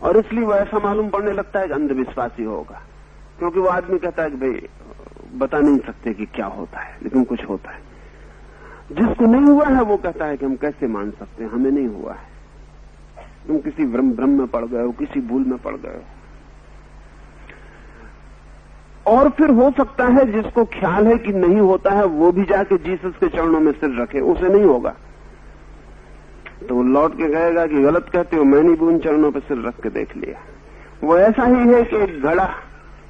और इसलिए वो ऐसा मालूम पड़ने लगता है कि अंधविश्वासी होगा। क्योंकि वो आदमी कहता है कि भाई बता नहीं सकते कि क्या होता है, लेकिन कुछ होता है। जिसको नहीं हुआ है वो कहता है कि हम कैसे मान सकते हैं, हमें नहीं हुआ है, तुम किसी भ्रम में पड़ गए हो, किसी भूल में पड़ गए हो। और फिर हो सकता है जिसको ख्याल है कि नहीं होता है वो भी जाके जीसस के चरणों में सिर रखे, उसे नहीं होगा तो वो लौट के कहेगा कि गलत कहते हो, मैंने भी उन चरणों पर सिर रख के देख लिया। वो ऐसा ही है कि एक घड़ा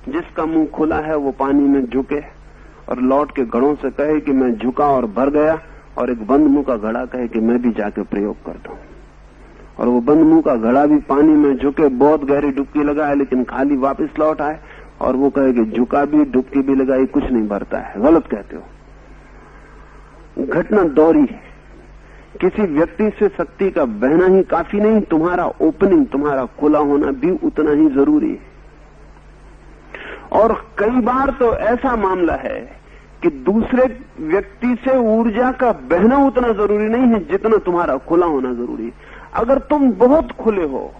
जिसका मुंह खुला है वो पानी में झुके और लौट के घड़ों से कहे कि मैं झुका और भर गया, और एक बंद मुंह का घड़ा कहे कि मैं भी जाके प्रयोग करता हूं, और वो बंद मुंह का घड़ा भी पानी में झुके, बहुत गहरी डुबकी लगाए लेकिन खाली वापस लौट आए, और वो कहे कि झुका भी डुबकी भी लगाई कुछ नहीं भरता है, गलत कहते हो। घटना दोहरी है। किसी व्यक्ति से शक्ति का बहना ही काफी नहीं, तुम्हारा ओपनिंग, तुम्हारा खुला होना भी उतना ही जरूरी है। और कई बार तो ऐसा मामला है कि दूसरे व्यक्ति से ऊर्जा का बहना उतना जरूरी नहीं है जितना तुम्हारा खुला होना जरूरी है। अगर तुम बहुत खुले हो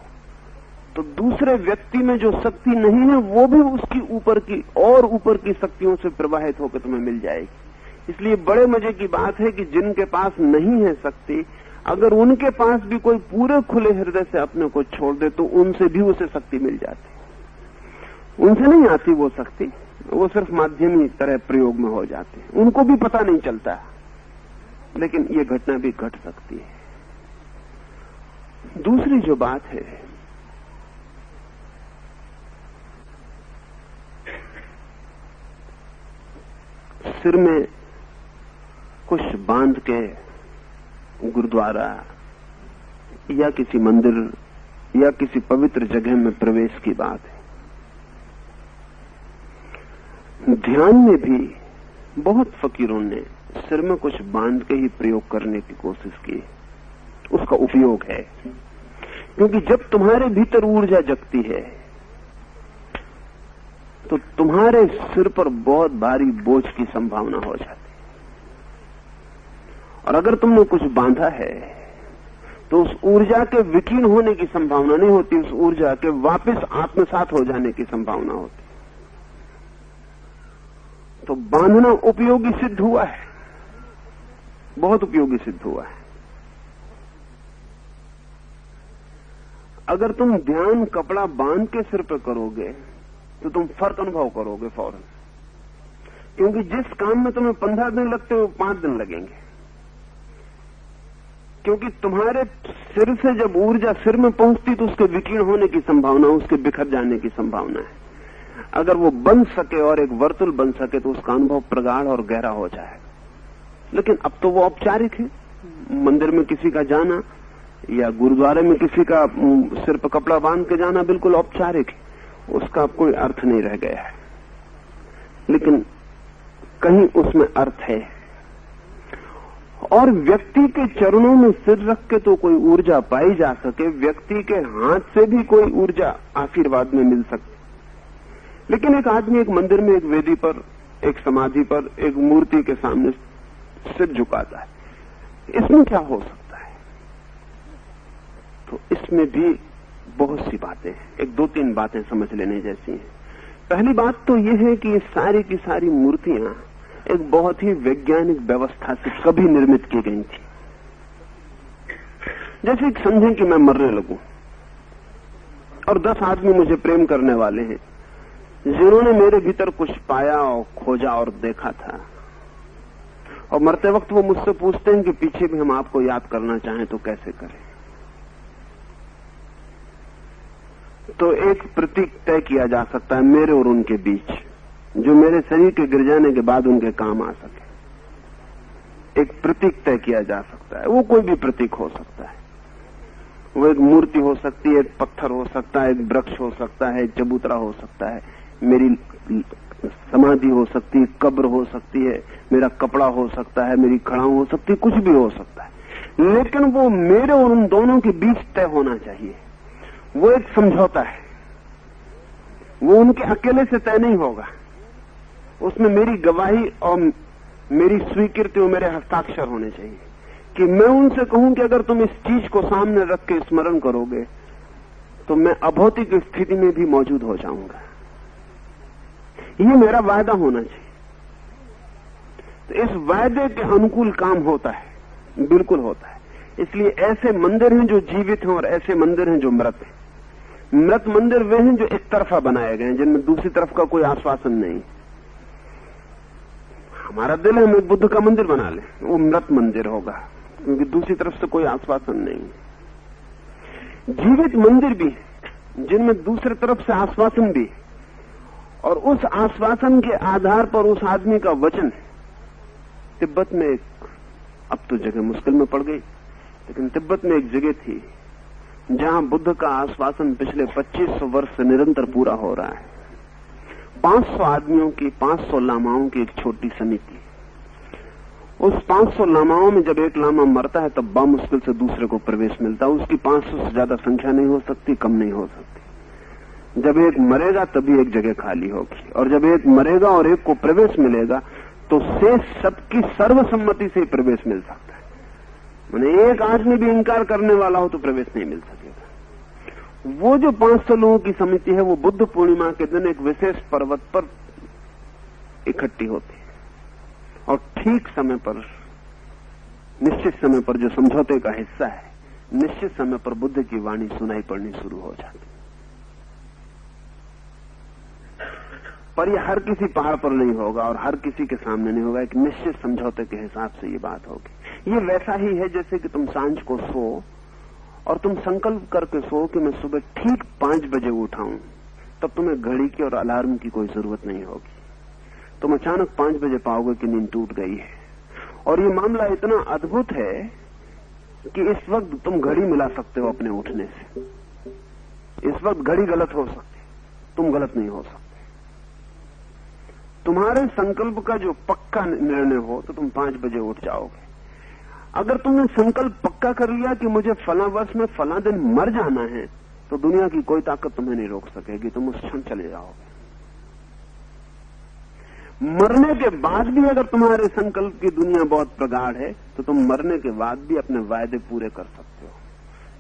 तो दूसरे व्यक्ति में जो शक्ति नहीं है वो भी उसकी ऊपर की और ऊपर की शक्तियों से प्रवाहित होकर तुम्हें मिल जाएगी। इसलिए बड़े मजे की बात है कि जिनके पास नहीं है शक्ति, अगर उनके पास भी कोई पूरे खुले हृदय से अपने को छोड़ दे तो उनसे भी उसे शक्ति मिल जाती। उनसे नहीं आती वो शक्ति, वो सिर्फ माध्यम ही तरह प्रयोग में हो जाते हैं, उनको भी पता नहीं चलता, लेकिन ये घटना भी घट सकती है। दूसरी जो बात है, सिर में कुछ बांध के गुरुद्वारा या किसी मंदिर या किसी पवित्र जगह में प्रवेश की बात है। ध्यान में भी बहुत फकीरों ने सिर में कुछ बांध के ही प्रयोग करने की कोशिश की, उसका उपयोग है। क्योंकि जब तुम्हारे भीतर ऊर्जा जगती है तो तुम्हारे सिर पर बहुत भारी बोझ की संभावना हो जाती है, और अगर तुमने कुछ बांधा है तो उस ऊर्जा के विकीर्ण होने की संभावना नहीं होती, उस ऊर्जा के वापस आत्मसात हो जाने की संभावना होती। तो बांधना उपयोगी सिद्ध हुआ है, बहुत उपयोगी सिद्ध हुआ है। अगर तुम ध्यान कपड़ा बांध के सिर पर करोगे तो तुम फर्क अनुभव करोगे फौरन, क्योंकि जिस काम में तुम्हें 15 दिन लगते हो 5 दिन लगेंगे, क्योंकि तुम्हारे सिर से जब ऊर्जा सिर में पहुंचती तो उसके विकीर्ण होने की संभावना, उसके बिखर जाने की संभावना है। अगर वो बन सके और एक वर्तुल बन सके तो उसका अनुभव प्रगाढ़ और गहरा हो जाए। लेकिन अब तो वो औपचारिक है, मंदिर में किसी का जाना या गुरुद्वारे में किसी का सिर पर कपड़ा बांध के जाना बिल्कुल औपचारिक है, उसका कोई अर्थ नहीं रह गया है। लेकिन कहीं उसमें अर्थ है। और व्यक्ति के चरणों में सिर रख के तो कोई ऊर्जा पाई जा सके, व्यक्ति के हाथ से भी कोई ऊर्जा आशीर्वाद में मिल सकती। लेकिन एक आदमी एक मंदिर में, एक वेदी पर, एक समाधि पर, एक मूर्ति के सामने सिर झुकाता है, इसमें क्या हो सकता है? तो इसमें भी बहुत सी बातें हैं। एक 2-3 बातें समझ लेने जैसी हैं। पहली बात तो यह है कि ये सारी की सारी मूर्तियां एक बहुत ही वैज्ञानिक व्यवस्था से कभी निर्मित की गई थी। जैसे कि समझें कि मैं मरने लगूं और 10 आदमी मुझे प्रेम करने वाले हैं, जिन्होंने मेरे भीतर कुछ पाया और खोजा और देखा था, और मरते वक्त वो मुझसे पूछते हैं कि पीछे भी हम आपको याद करना चाहें तो कैसे करें। तो एक प्रतीक तय किया जा सकता है मेरे और उनके बीच, जो मेरे शरीर के गिर जाने के बाद उनके काम आ सके। एक प्रतीक तय किया जा सकता है, वो कोई भी प्रतीक हो सकता है। वो एक मूर्ति हो सकती है, एक पत्थर हो सकता है, एक वृक्ष हो सकता है, एक चबूतरा हो सकता है, मेरी समाधि हो सकती है, कब्र हो सकती है, मेरा कपड़ा हो सकता है, मेरी खड़ाऊ हो सकती है, कुछ भी हो सकता है। लेकिन वो मेरे और उन दोनों के बीच तय होना चाहिए। वो एक समझौता है, वो उनके अकेले से तय नहीं होगा। उसमें मेरी गवाही और मेरी स्वीकृति और मेरे हस्ताक्षर होने चाहिए कि मैं उनसे कहूं कि अगर तुम इस चीज को सामने रख के स्मरण करोगे तो मैं अभौतिक स्थिति में भी मौजूद हो जाऊंगा। ये मेरा वायदा होना चाहिए। तो इस वायदे के अनुकूल काम होता है, बिल्कुल होता है। इसलिए ऐसे मंदिर हैं जो जीवित हैं और ऐसे मंदिर हैं जो मृत हैं। मृत मंदिर वे हैं जो एक तरफा बनाए गए हैं, जिनमें दूसरी तरफ का कोई आश्वासन नहीं। हमारा दिल है हम एक बुद्ध का मंदिर बना लें, वो मृत मंदिर होगा, क्योंकि दूसरी तरफ से कोई आश्वासन नहीं। जीवित मंदिर भी जिनमें दूसरी तरफ से आश्वासन भी, और उस आश्वासन के आधार पर उस आदमी का वचन। तिब्बत में एक, अब तो जगह मुश्किल में पड़ गई, लेकिन तिब्बत में एक जगह थी जहां बुद्ध का आश्वासन पिछले 2500 वर्ष से निरंतर पूरा हो रहा है। 500 आदमियों की, 500 लामाओं की एक छोटी समिति। उस 500 लामाओं में जब एक लामा मरता है तब बामुश्किल से दूसरे को प्रवेश मिलता है। उसकी 500 से ज्यादा संख्या नहीं हो सकती, कम नहीं हो सकती। जब एक मरेगा तभी एक जगह खाली होगी, और जब एक मरेगा और एक को प्रवेश मिलेगा तो शेष सबकी सर्वसम्मति से प्रवेश मिल सकता है। माने एक आदमी भी इंकार करने वाला हो तो प्रवेश नहीं मिल सकेगा। वो जो 500 लोगों की समिति है वो बुद्ध पूर्णिमा के दिन एक विशेष पर्वत पर इकट्ठी होती है, और ठीक समय पर, निश्चित समय पर, जो समझौते का हिस्सा है, निश्चित समय पर बुद्ध की वाणी सुनाई पड़नी शुरू हो जाती। पर यह हर किसी पहाड़ पर नहीं होगा और हर किसी के सामने नहीं होगा। एक निश्चित समझौते के हिसाब से ये बात होगी। ये वैसा ही है जैसे कि तुम सांझ को सो और तुम संकल्प करके सो कि मैं सुबह ठीक 5 बजे उठाऊं, तब तुम्हें घड़ी की और अलार्म की कोई जरूरत नहीं होगी। तुम अचानक 5 बजे पाओगे कि नींद टूट गई है। और ये मामला इतना अद्भुत है कि इस वक्त तुम घड़ी मिला सकते हो अपने उठने से। इस वक्त घड़ी गलत हो सकती, तुम गलत नहीं हो सकते। तुम्हारे संकल्प का जो पक्का निर्णय हो तो तुम 5 बजे उठ जाओगे। अगर तुमने संकल्प पक्का कर लिया कि मुझे फला वर्ष में फला दिन मर जाना है, तो दुनिया की कोई ताकत तुम्हें नहीं रोक सकेगी, तुम उस क्षण चले जाओगे। मरने के बाद भी अगर तुम्हारे संकल्प की दुनिया बहुत प्रगाढ़ है तो तुम मरने के बाद भी अपने वायदे पूरे कर सकते हो।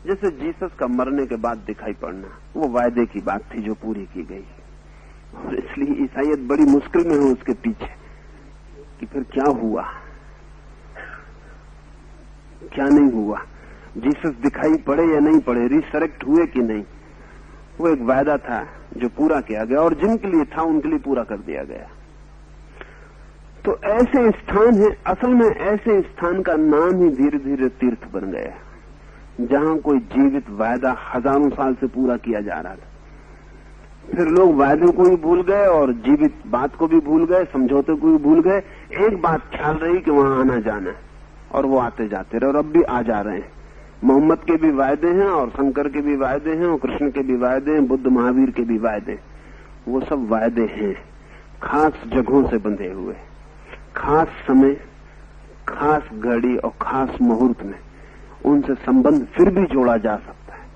जैसे जीसस का मरने के बाद दिखाई पड़ना, वो वायदे की बात थी जो पूरी की गई। और इसलिए ईसाईयत बड़ी मुश्किल में है उसके पीछे कि फिर क्या हुआ, क्या नहीं हुआ, जीसस दिखाई पड़े या नहीं पड़े, रिसरेक्ट हुए कि नहीं। वो एक वायदा था जो पूरा किया गया, और जिनके लिए था उनके लिए पूरा कर दिया गया। तो ऐसे स्थान है, असल में ऐसे स्थान का नाम ही धीरे धीरे तीर्थ बन गया, जहां कोई जीवित वायदा हजारों साल से पूरा किया जा रहा था। फिर लोग वायदों को भी भूल गए और जीवित बात को भी भूल गए, समझौते को भी भूल गए। एक बात ख्याल रही कि वहां आना जाना है, और वो आते जाते रहे, और अब भी आ जा रहे हैं। मोहम्मद के भी वायदे हैं, और शंकर के भी वायदे हैं, और कृष्ण के भी वायदे हैं, बुद्ध महावीर के भी वायदे। वो सब वायदे हैं, खास जगहों से बंधे हुए, खास समय, खास घड़ी और खास मुहूर्त में उनसे संबंध फिर भी जोड़ा जा सकता है।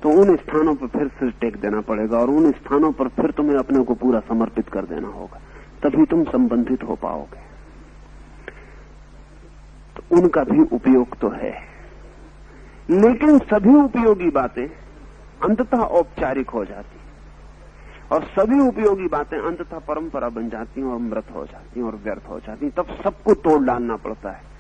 तो उन स्थानों पर फिर सिर टेक देना पड़ेगा, और उन स्थानों पर फिर तुम्हें अपने को पूरा समर्पित कर देना होगा, तभी तुम संबंधित हो पाओगे। तो उनका भी उपयोग तो है, लेकिन सभी उपयोगी बातें अंततः औपचारिक हो जाती, और सभी उपयोगी बातें अंततः परंपरा बन जाती हैं और मृत हो जाती हैं और व्यर्थ हो जाती हैं। तब सबको तोड़ डालना पड़ता है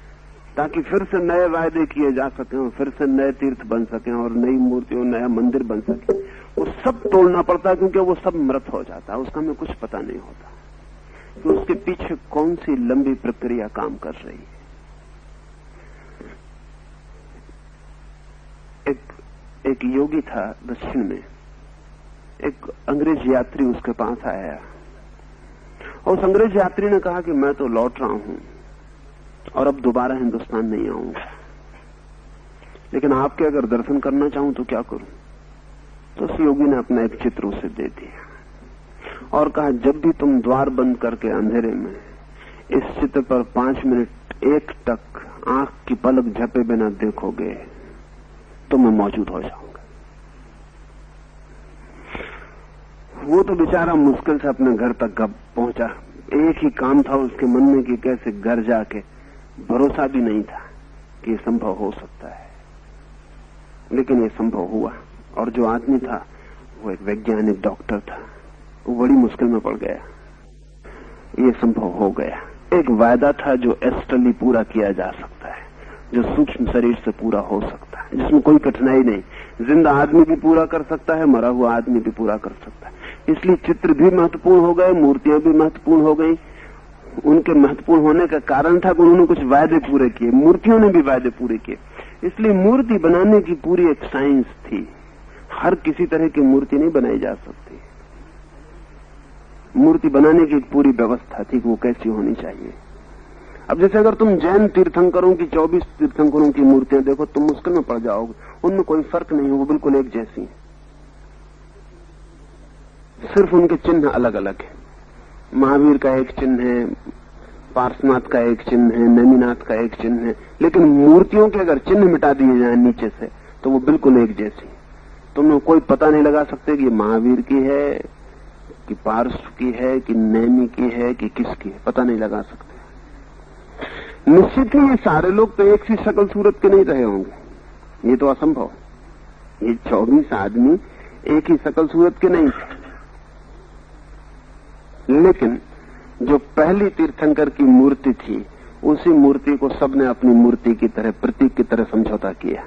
ताकि फिर से नए वायदे किए जा सकें, और फिर से नए तीर्थ बन सकें, और नई मूर्तियों, नया मंदिर बन सके। वो सब तोड़ना पड़ता है, क्योंकि वो सब मृत हो जाता है, उसका हमें कुछ पता नहीं होता कि उसके पीछे कौन सी लंबी प्रक्रिया काम कर रही है। एक योगी था दक्षिण में, एक अंग्रेज यात्री उसके पास आया, और उस अंग्रेज यात्री ने कहा कि मैं तो लौट रहा हूं और अब दोबारा हिंदुस्तान नहीं आऊंगा, लेकिन आपके अगर दर्शन करना चाहूं तो क्या करूं। तो उस योगी ने अपना एक चित्र उसे दे दिया और कहा, जब भी तुम द्वार बंद करके अंधेरे में इस चित्र पर 5 मिनट एक टक आंख की पलक झपे बिना देखोगे तो मैं मौजूद हो जाऊंगा। वो तो बेचारा मुश्किल से अपने घर तक पहुंचा। एक ही काम था उसके मन में कि कैसे घर जाके, भरोसा भी नहीं था कि ये संभव हो सकता है, लेकिन ये संभव हुआ। और जो आदमी था वो एक वैज्ञानिक डॉक्टर था, वो बड़ी मुश्किल में पड़ गया। ये संभव हो गया। एक वायदा था जो एस्ट्रली पूरा किया जा सकता है, जो सूक्ष्म शरीर से पूरा हो सकता है, जिसमें कोई कठिनाई नहीं। जिंदा आदमी भी पूरा कर सकता है, मरा हुआ आदमी भी पूरा कर सकता है। इसलिए चित्र भी महत्वपूर्ण हो गए, मूर्तियां भी महत्वपूर्ण हो गई। उनके महत्वपूर्ण होने का कारण था कि उन्होंने कुछ वायदे पूरे किए, मूर्तियों ने भी वायदे पूरे किए। इसलिए मूर्ति बनाने की पूरी एक साइंस थी। हर किसी तरह की मूर्ति नहीं बनाई जा सकती। मूर्ति बनाने की एक पूरी व्यवस्था थी कि वो कैसी होनी चाहिए। अब जैसे अगर तुम जैन तीर्थंकरों की 24 तीर्थंकरों की मूर्तियां देखो, तुम मुश्किल में पड़ जाओगे। उनमें कोई फर्क नहीं है, वो बिल्कुल एक जैसी है, सिर्फ उनके चिन्ह अलग अलग है। महावीर का एक चिन्ह है, पार्श्वनाथ का एक चिन्ह है, नेमिनाथ का एक चिन्ह है, लेकिन मूर्तियों के अगर चिन्ह मिटा दिए जाए नीचे से तो वो बिल्कुल एक जैसी। तुम कोई पता नहीं लगा सकते कि महावीर की है कि पार्श्व की है कि नेमी की है कि किसकी है, पता नहीं लगा सकते। निश्चित ही ये सारे लोग तो एक सी शक्ल सूरत के नहीं रहे होंगे, ये तो असंभव। ये 24 आदमी एक ही शक्ल सूरत के नहीं थे, लेकिन जो पहली तीर्थंकर की मूर्ति थी, उसी मूर्ति को सबने अपनी मूर्ति की तरह, प्रतीक की तरह समझौता किया।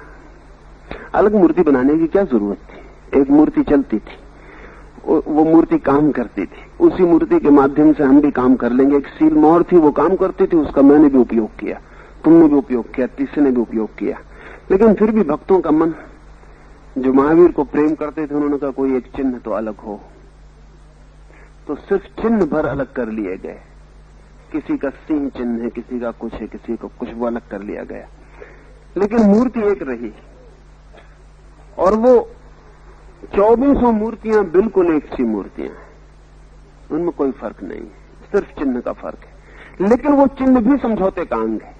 अलग मूर्ति बनाने की क्या जरूरत थी? एक मूर्ति चलती थी, वो मूर्ति काम करती थी, उसी मूर्ति के माध्यम से हम भी काम कर लेंगे। एक सील मोहर थी, वो काम करती थी, उसका मैंने भी उपयोग किया, तुमने भी उपयोग किया, तीसरे ने भी उपयोग किया। लेकिन फिर भी भक्तों का मन जो महावीर को प्रेम करते थे, उन्होंने कहा कोई एक चिन्ह तो अलग हो, तो सिर्फ चिन्ह भर अलग कर लिए गए। किसी का सिंह चिन्ह है, किसी का कुछ है, किसी को कुछ, वो अलग कर लिया गया, लेकिन मूर्ति एक रही। और वो 24 मूर्तियां बिल्कुल एक सी मूर्तियां हैं, उनमें कोई फर्क नहीं, सिर्फ चिन्ह का फर्क है। लेकिन वो चिन्ह भी समझौते का अंग है।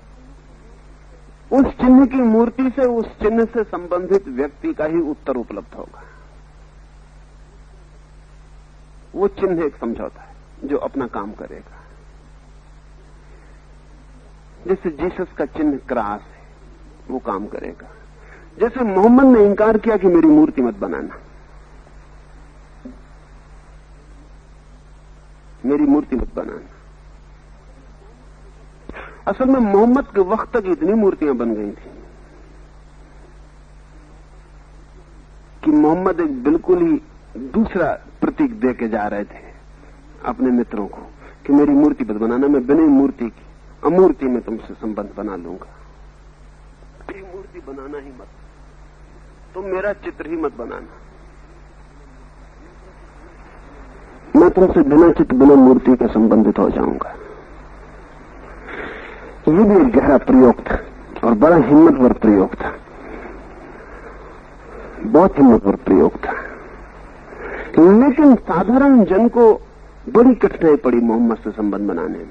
उस चिन्ह की मूर्ति से, उस चिन्ह से संबंधित व्यक्ति का ही उत्तर उपलब्ध होगा। वो चिन्ह एक समझौता है जो अपना काम करेगा। जैसे जीसस का चिन्ह क्रास है, वो काम करेगा। जैसे मोहम्मद ने इंकार किया कि मेरी मूर्ति मत बनाना, मेरी मूर्ति मत बनाना। असल में मोहम्मद के वक्त तक इतनी मूर्तियां बन गई थी कि मोहम्मद एक बिल्कुल ही दूसरा प्रतीक दे के जा रहे थे अपने मित्रों को कि मेरी मूर्ति मत बनाना, मैं बिना मूर्ति की, अमूर्ति में तुमसे संबंध बना लूंगा। मेरी मूर्ति बनाना ही मत, तुम मेरा चित्र ही मत बनाना, मैं तुमसे बिना चित्र, बिना मूर्ति के संबंधित हो जाऊंगा। ये भी एक गहरा प्रयोग था और बड़ा हिम्मतवर प्रयोग था, बहुत हिम्मतवर प्रयोग था। लेकिन साधारण जन को बड़ी कठिनाई पड़ी मोहम्मद से संबंध बनाने में।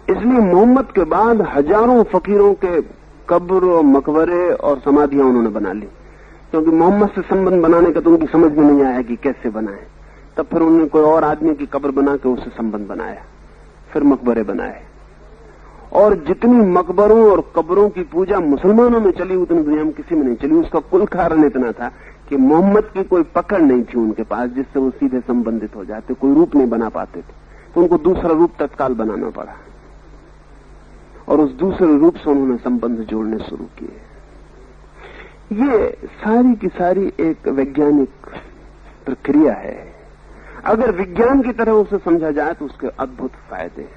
इसलिए मोहम्मद के बाद हजारों फकीरों के कब्र और मकबरे और समाधियां उन्होंने बना ली, क्योंकि मोहम्मद से संबंध बनाने का तो उनकी समझ में नहीं आया कि कैसे बनाए। तब फिर उन्होंने कोई और आदमी की कब्र बना के उससे संबंध बनाया, फिर मकबरे बनाए। और जितनी मकबरों और कब्रों की पूजा मुसलमानों में चली, उतनी दुनिया में किसी में नहीं चली। उसका कुल कारण इतना था कि मोहम्मद की कोई पकड़ नहीं थी उनके पास जिससे वो सीधे संबंधित हो जाते, कोई रूप नहीं बना पाते थे, तो उनको दूसरा रूप तत्काल बनाना पड़ा और उस दूसरे रूप से उन्होंने संबंध जोड़ने शुरू किए। ये सारी की सारी एक वैज्ञानिक प्रक्रिया है। अगर विज्ञान की तरह उसे समझा जाए तो उसके अद्भुत फायदे हैं,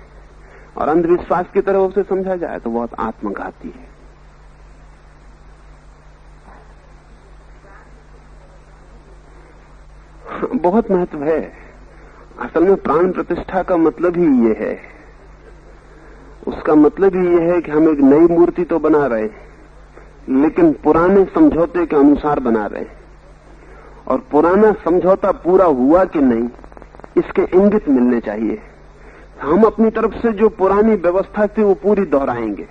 और अंधविश्वास की तरह उसे समझा जाए तो बहुत आत्मघाती है। बहुत महत्व है। असल में प्राण प्रतिष्ठा का मतलब ही ये है, उसका मतलब ही ये है कि हम एक नई मूर्ति तो बना रहे हैं, लेकिन पुराने समझौते के अनुसार बना रहे हैं, और पुराना समझौता पूरा हुआ कि नहीं इसके इंगित मिलने चाहिए। हम अपनी तरफ से जो पुरानी व्यवस्था थी वो पूरी दोहराएंगे।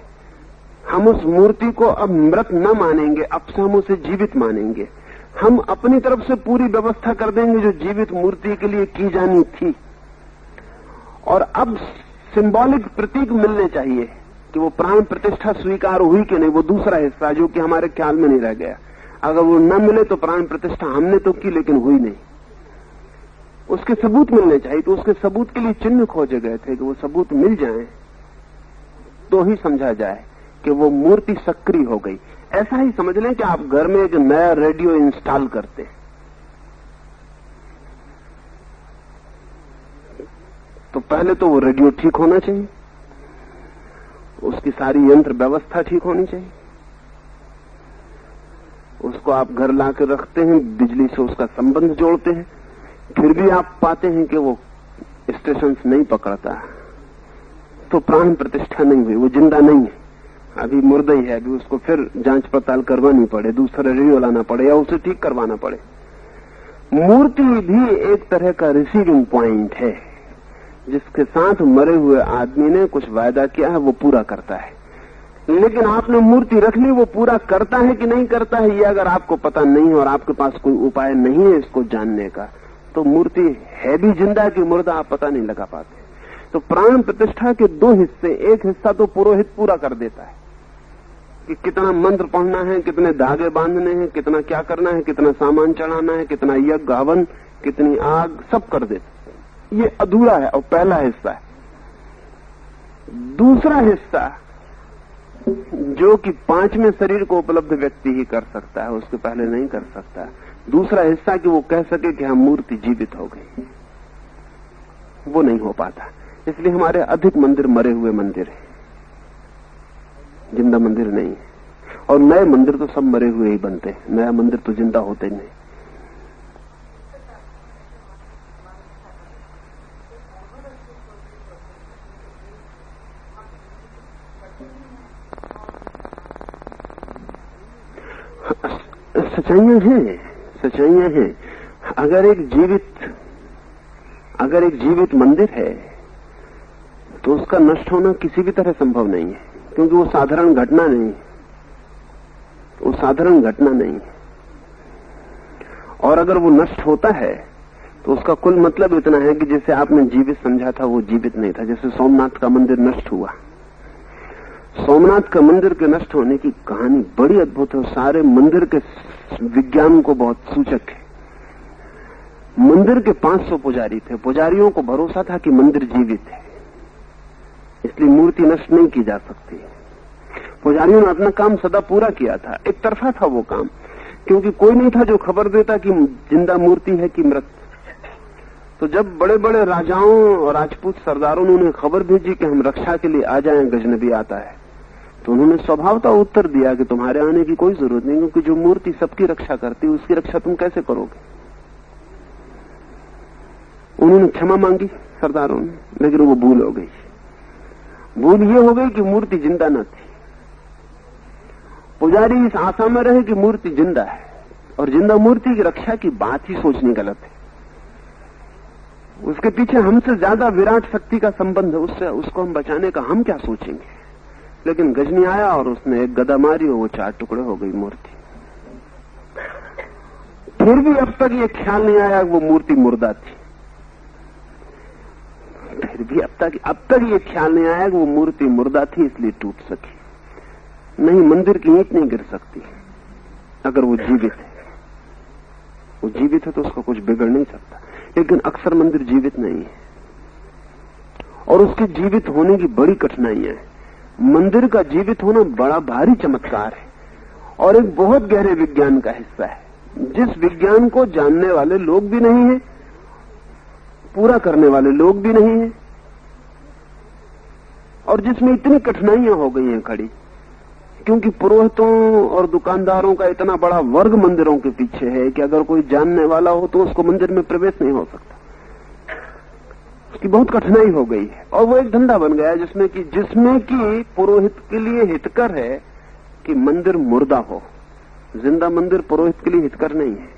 हम उस मूर्ति को अब मृत न मानेंगे, अब से हम उसे जीवित मानेंगे। हम अपनी तरफ से पूरी व्यवस्था कर देंगे जो जीवित मूर्ति के लिए की जानी थी, और अब सिंबॉलिक प्रतीक मिलने चाहिए कि वो प्राण प्रतिष्ठा स्वीकार हुई कि नहीं, वो दूसरा हिस्सा जो कि हमारे ख्याल में नहीं रह गया। अगर वो न मिले तो प्राण प्रतिष्ठा हमने तो की लेकिन हुई नहीं। उसके सबूत मिलने चाहिए। तो उसके सबूत के लिए चिन्ह खोजे गए थे कि वो सबूत मिल जाएं तो ही समझा जाए कि वो मूर्ति सक्रिय हो गई। ऐसा ही समझ लें कि आप घर में एक नया रेडियो इंस्टॉल करते हैं, तो पहले तो वो रेडियो ठीक होना चाहिए, उसकी सारी यंत्र व्यवस्था ठीक होनी चाहिए। उसको आप घर लाकर रखते हैं, बिजली से उसका संबंध जोड़ते हैं, फिर भी आप पाते हैं कि वो स्टेशन नहीं पकड़ता, तो प्राण प्रतिष्ठा नहीं हुई, वो जिंदा नहीं है, अभी मुर्दा ही है। अभी उसको फिर जांच पड़ताल करवानी पड़े, दूसरा रेडियो लाना पड़े या उसे ठीक करवाना पड़े। मूर्ति भी एक तरह का रिसीविंग पॉइंट है, जिसके साथ मरे हुए आदमी ने कुछ वायदा किया है, वो पूरा करता है। लेकिन आपने मूर्ति रख ली, वो पूरा करता है कि नहीं करता है, ये अगर आपको पता नहीं है और आपके पास कोई उपाय नहीं है इसको जानने का, तो मूर्ति है भी जिंदा कि मुर्दा आप पता नहीं लगा पाते। तो प्राण प्रतिष्ठा के दो हिस्से, एक हिस्सा तो पुरोहित पूरा कर देता है कि कितना मंत्र पढ़ना है, कितने धागे बांधने हैं, कितना क्या करना है, कितना सामान चढ़ाना है, कितना यज्ञ हवन, कितनी आग, सब कर देता। ये अधूरा है और पहला हिस्सा है। दूसरा हिस्सा जो कि पांचवें शरीर को उपलब्ध व्यक्ति ही कर सकता है, उसके पहले नहीं कर सकता। दूसरा हिस्सा कि वो कह सके कि हम मूर्ति जीवित हो गई, वो नहीं हो पाता। इसलिए हमारे अधिक मंदिर मरे हुए मंदिर हैं, जिंदा मंदिर नहीं है। और नए मंदिर तो सब मरे हुए ही बनते हैं, नया मंदिर तो जिंदा होते नहीं। सच्चाइयां हैं। अगर एक जीवित मंदिर है तो उसका नष्ट होना किसी भी तरह संभव नहीं है, क्योंकि वो साधारण घटना नहीं है। और अगर वो नष्ट होता है तो उसका कुल मतलब इतना है कि जैसे आपने जीवित समझा था वो जीवित नहीं था। जैसे सोमनाथ का मंदिर नष्ट हुआ, सोमनाथ का मंदिर के नष्ट होने की कहानी बड़ी अद्भुत है, सारे मंदिर के विज्ञान को बहुत सूचक है। मंदिर के 500 पुजारी थे, पुजारियों को भरोसा था कि मंदिर जीवित है, इसलिए मूर्ति नष्ट नहीं की जा सकती। पुजारियों ने अपना काम सदा पूरा किया था, एक तरफा था वो काम, क्योंकि कोई नहीं था जो खबर देता कि जिंदा मूर्ति है कि मृत। तो जब बड़े बड़े राजाओं और राजपूत सरदारों ने उन्हें खबर भेजी कि हम रक्षा के लिए आ जाएं, गजनबी आता है, तो उन्होंने स्वभावतः उत्तर दिया कि तुम्हारे आने की कोई जरूरत नहीं, क्योंकि जो मूर्ति सबकी रक्षा करती है उसकी रक्षा तुम कैसे करोगे। उन्होंने क्षमा मांगी सरदारों ने, लेकिन वो भूल हो गई। भूल ये हो गई कि मूर्ति जिंदा न थी। पुजारी इस आशा में रहे कि मूर्ति जिंदा है, और जिंदा मूर्ति की रक्षा की बात ही सोचनी गलत है। उसके पीछे हमसे ज्यादा विराट शक्ति का संबंध है, उसको हम बचाने का हम क्या सोचेंगे। लेकिन गजनी आया और उसने एक गदा मारी और वो 4 टुकड़े हो गई मूर्ति। फिर भी अब तक ये ख्याल नहीं आया वो मूर्ति मुर्दा थी। फिर भी अब तक ये ख्याल नहीं आया कि वो मूर्ति मुर्दा थी, इसलिए टूट सकी। नहीं, मंदिर की ईंट नहीं गिर सकती अगर वो जीवित है। वो जीवित है तो उसका कुछ बिगड़ नहीं सकता। लेकिन अक्सर मंदिर जीवित नहीं है, और उसके जीवित होने की बड़ी कठिनाइयां हैं। मंदिर का जीवित होना बड़ा भारी चमत्कार है और एक बहुत गहरे विज्ञान का हिस्सा है, जिस विज्ञान को जानने वाले लोग भी नहीं है, पूरा करने वाले लोग भी नहीं है, और जिसमें इतनी कठिनाइयां हो गई हैं खड़ी, क्योंकि पुरोहितों और दुकानदारों का इतना बड़ा वर्ग मंदिरों के पीछे है कि अगर कोई जानने वाला हो तो उसको मंदिर में प्रवेश नहीं हो सकता। उसकी बहुत कठिनाई हो गई है, और वो एक धंधा बन गया जिसमें कि पुरोहित के लिए हितकर है कि मंदिर मुर्दा हो। जिंदा मंदिर पुरोहित के लिए हितकर नहीं है।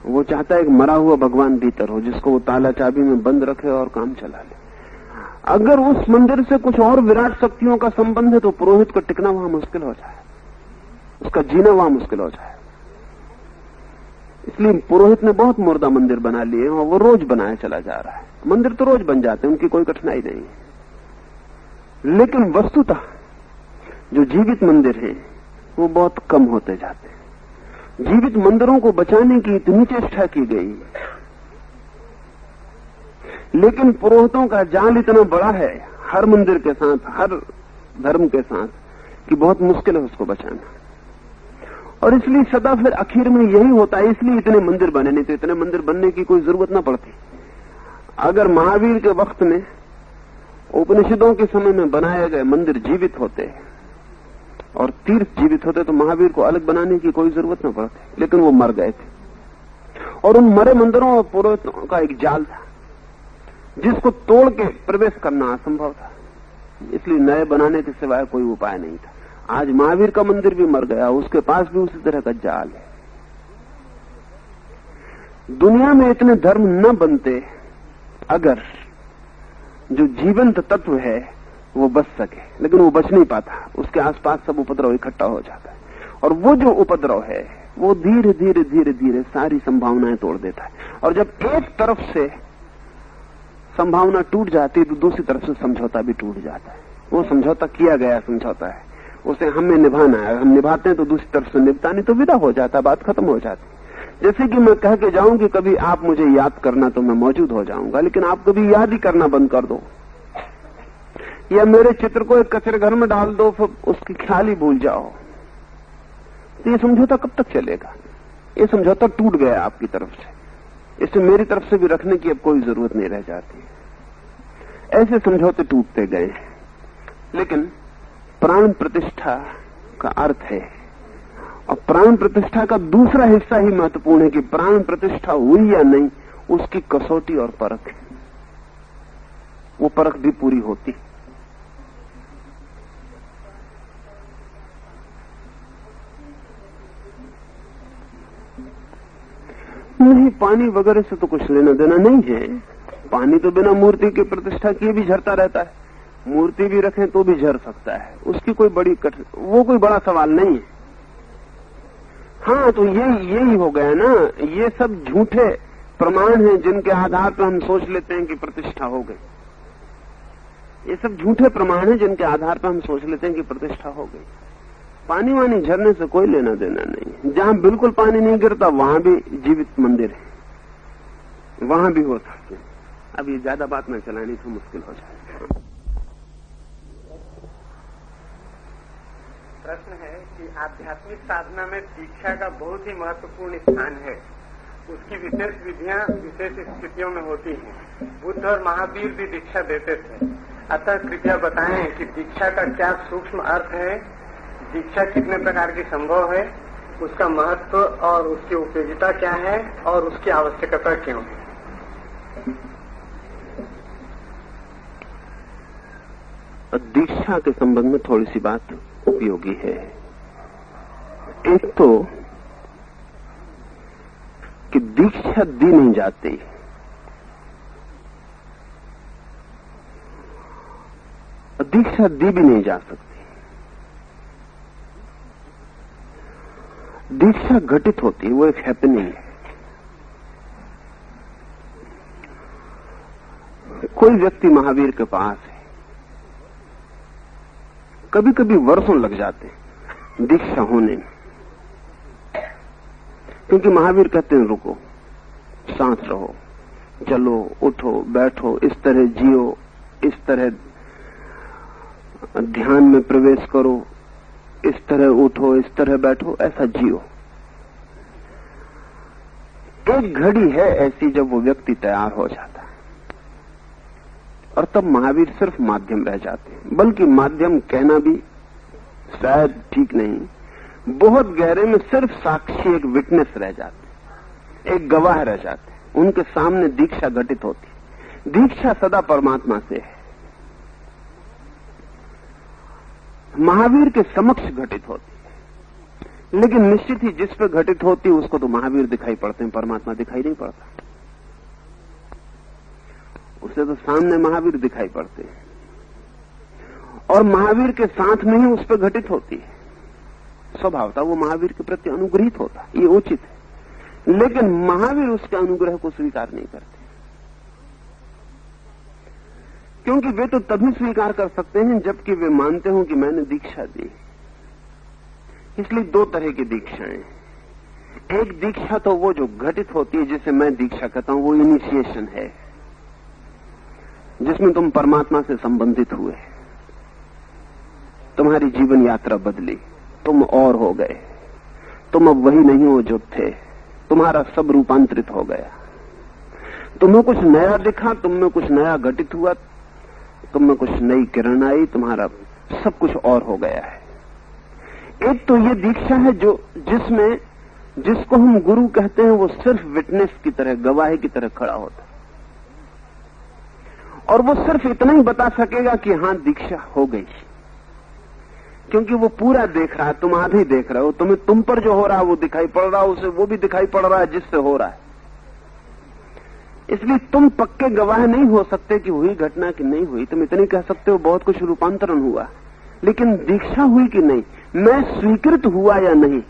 वो चाहता है एक मरा हुआ भगवान भीतर हो, जिसको वो ताला चाबी में बंद रखे और काम चला ले। अगर उस मंदिर से कुछ और विराट शक्तियों का संबंध है तो पुरोहित को टिकना वहां मुश्किल हो जाए, उसका जीना वहां मुश्किल हो जाए। इसलिए पुरोहित ने बहुत मुर्दा मंदिर बना लिए और वो रोज बनाया चला जा रहा है। मंदिर तो रोज बन जाते हैं, उनकी कोई कठिनाई नहीं है। लेकिन वस्तुतः जो जीवित मंदिर हैं वो बहुत कम होते जाते हैं। जीवित मंदिरों को बचाने की इतनी चेष्टा की गई लेकिन पुरोहितों का जाल इतना बड़ा है हर मंदिर के साथ, हर धर्म के साथ, कि बहुत मुश्किल है उसको बचाना। और इसलिए सदा फिर आखिर में यही होता है, इसलिए इतने मंदिर बने, नहीं तो इतने मंदिर बनने की कोई जरूरत ना पड़ती। अगर महावीर के वक्त में, उपनिषदों के समय में बनाए गए मंदिर जीवित होते और तीर्थ जीवित होते तो महावीर को अलग बनाने की कोई जरूरत न पड़ती। लेकिन वो मर गए थे और उन मरे मंदिरों और पुरोहितों का एक जाल था जिसको तोड़ के प्रवेश करना असंभव था, इसलिए नए बनाने के सिवाय कोई उपाय नहीं था। आज महावीर का मंदिर भी मर गया, उसके पास भी उसी तरह का जाल है। दुनिया में इतने धर्म न बनते अगर जो जीवंत तत्व है वो बच सके, लेकिन वो बच नहीं पाता, उसके आसपास सब उपद्रव इकट्ठा हो जाता है और वो जो उपद्रव है वो धीरे धीरे धीरे धीरे सारी संभावनाएं तोड़ देता है। और जब एक तरफ से संभावना टूट जाती है तो दूसरी तरफ से समझौता भी टूट जाता है। वो समझौता किया गया समझौता है, उसे हमें निभाना है, हम निभाते हैं तो दूसरी तरफ से निभता नहीं तो विदा हो जाता, बात खत्म हो जाती। जैसे कि मैं कह के जाऊं कि कभी आप मुझे याद करना तो मैं मौजूद हो जाऊंगा, लेकिन आप कभी याद ही करना बंद कर दो, या मेरे चित्र को एक कचरे घर में डाल दो, फिर उसकी ख्याल ही भूल जाओ, तो ये समझौता कब तक चलेगा? ये समझौता टूट गया आपकी तरफ से, इसे मेरी तरफ से भी रखने की अब कोई जरूरत नहीं रह जाती। ऐसे समझौते टूटते गए। लेकिन प्राण प्रतिष्ठा का अर्थ है, और प्राण प्रतिष्ठा का दूसरा हिस्सा ही महत्वपूर्ण है कि प्राण प्रतिष्ठा हुई या नहीं उसकी कसौटी और परख है। वो परख भी पूरी होती। नहीं, पानी वगैरह से तो कुछ लेना देना नहीं है। पानी तो बिना मूर्ति की प्रतिष्ठा किए भी झरता रहता है, मूर्ति भी रखें तो भी झर सकता है, उसकी कोई बड़ी वो कोई बड़ा सवाल नहीं है। हाँ, तो यही हो गया ना, ये सब झूठे प्रमाण हैं जिनके आधार पर हम सोच लेते हैं कि प्रतिष्ठा हो गई। ये सब झूठे प्रमाण हैं जिनके आधार पर हम सोच लेते हैं कि प्रतिष्ठा हो गई। पानी वानी झरने से कोई लेना देना नहीं। जहां बिल्कुल पानी नहीं गिरता वहां भी जीवित मंदिर है, वहां भी हो सकते हैं। अब ये ज्यादा बात न चलानी तो मुश्किल हो जाए। प्रश्न है कि आध्यात्मिक साधना में दीक्षा का बहुत ही महत्वपूर्ण स्थान है, उसकी विशेष विधियां विशेष स्थितियों में होती हैं। बुद्ध और महावीर भी दीक्षा देते थे, अतः कृपया बताएं कि दीक्षा का क्या सूक्ष्म अर्थ है, दीक्षा कितने प्रकार की संभव है, उसका महत्व और उसकी उपयोगिता क्या है और उसकी आवश्यकता क्यों है? दीक्षा के संबंध में थोड़ी सी बात उपयोगी है। एक तो कि दीक्षा दी नहीं जाती, दीक्षा दी भी नहीं जा सकती। दीक्षा घटित होती है, वो एक हैपनिंग है। कोई व्यक्ति महावीर के पास है, कभी कभी वर्षों लग जाते हैं दीक्षा होने में, क्योंकि महावीर कहते हैं रुको, सांस रहो, चलो, उठो, बैठो, इस तरह जियो, इस तरह ध्यान में प्रवेश करो, इस तरह उठो, इस तरह बैठो, ऐसा जियो। एक घड़ी है ऐसी जब वो व्यक्ति तैयार हो जाता है, और तब महावीर सिर्फ माध्यम रह जाते हैं। बल्कि माध्यम कहना भी शायद ठीक नहीं, बहुत गहरे में सिर्फ साक्षी, एक विटनेस रह जाते, एक गवाह रह जाते। उनके सामने दीक्षा घटित होती। दीक्षा सदा परमात्मा से है, महावीर के समक्ष घटित होती है। लेकिन निश्चित ही जिस पर घटित होती है उसको तो महावीर दिखाई पड़ते हैं, परमात्मा दिखाई नहीं पड़ता। उसे तो सामने महावीर दिखाई पड़ते हैं, और महावीर के साथ में ही उस पर घटित होती है। स्वभावतः वो महावीर के प्रति अनुग्रहित होता, ये उचित है। लेकिन महावीर उसके अनुग्रह को स्वीकार नहीं करते, क्योंकि वे तो तभी स्वीकार कर सकते हैं जबकि वे मानते हो कि मैंने दीक्षा दी। इसलिए दो तरह की दीक्षाएं, एक दीक्षा तो वो जो घटित होती है जिसे मैं दीक्षा कहता हूं, वो इनिशिएशन है। जिसमें तुम परमात्मा से संबंधित हुए, तुम्हारी जीवन यात्रा बदली, तुम और हो गए, तुम अब वही नहीं हो जो थे, तुम्हारा सब रूपांतरित हो गया, तुम्हें कुछ नया दिखा, तुम में कुछ नया घटित हुआ, तुम में कुछ नई किरण आई, तुम्हारा सब कुछ और हो गया है। एक तो ये दीक्षा है जो जिसको हम गुरु कहते हैं, वो सिर्फ विटनेस की तरह, गवाही की तरह खड़ा होता है, और वो सिर्फ इतना ही बता सकेगा कि हां दीक्षा हो गई, क्योंकि वो पूरा देख रहा है, तुम आधे देख रहे हो, तुम पर जो हो रहा है वो दिखाई पड़ रहा है, उसे वो भी दिखाई पड़ रहा है जिससे हो रहा है। इसलिए तुम पक्के गवाह नहीं हो सकते कि हुई घटना कि नहीं हुई। तुम इतने कह सकते हो बहुत कुछ रूपांतरण हुआ, लेकिन दीक्षा हुई कि नहीं, मैं स्वीकृत हुआ या नहीं।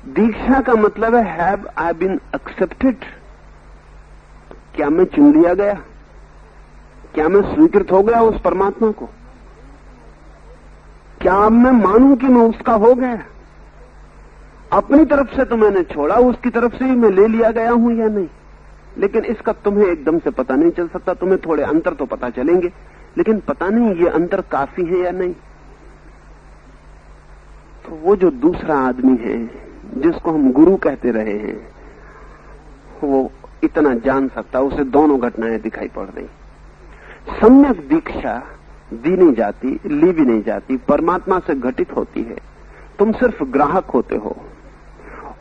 दीक्षा का मतलब है हैव आई बीन एक्सेप्टेड, क्या मैं चुन लिया गया, क्या मैं स्वीकृत हो गया उस परमात्मा को, क्या अब मैं मानूं कि मैं उसका हो गया। अपनी तरफ से तो मैंने छोड़ा, उसकी तरफ से ही मैं ले लिया गया हूं या नहीं। लेकिन इसका तुम्हें एकदम से पता नहीं चल सकता। तुम्हें थोड़े अंतर तो पता चलेंगे, लेकिन पता नहीं ये अंतर काफी है या नहीं। तो वो जो दूसरा आदमी है जिसको हम गुरु कहते रहे हैं, वो इतना जान सकता, उसे दोनों घटनाएं दिखाई पड़ रही। सम्यक दीक्षा दी नहीं जाती, ली भी नहीं जाती, परमात्मा से घटित होती है। तुम सिर्फ ग्राहक होते हो,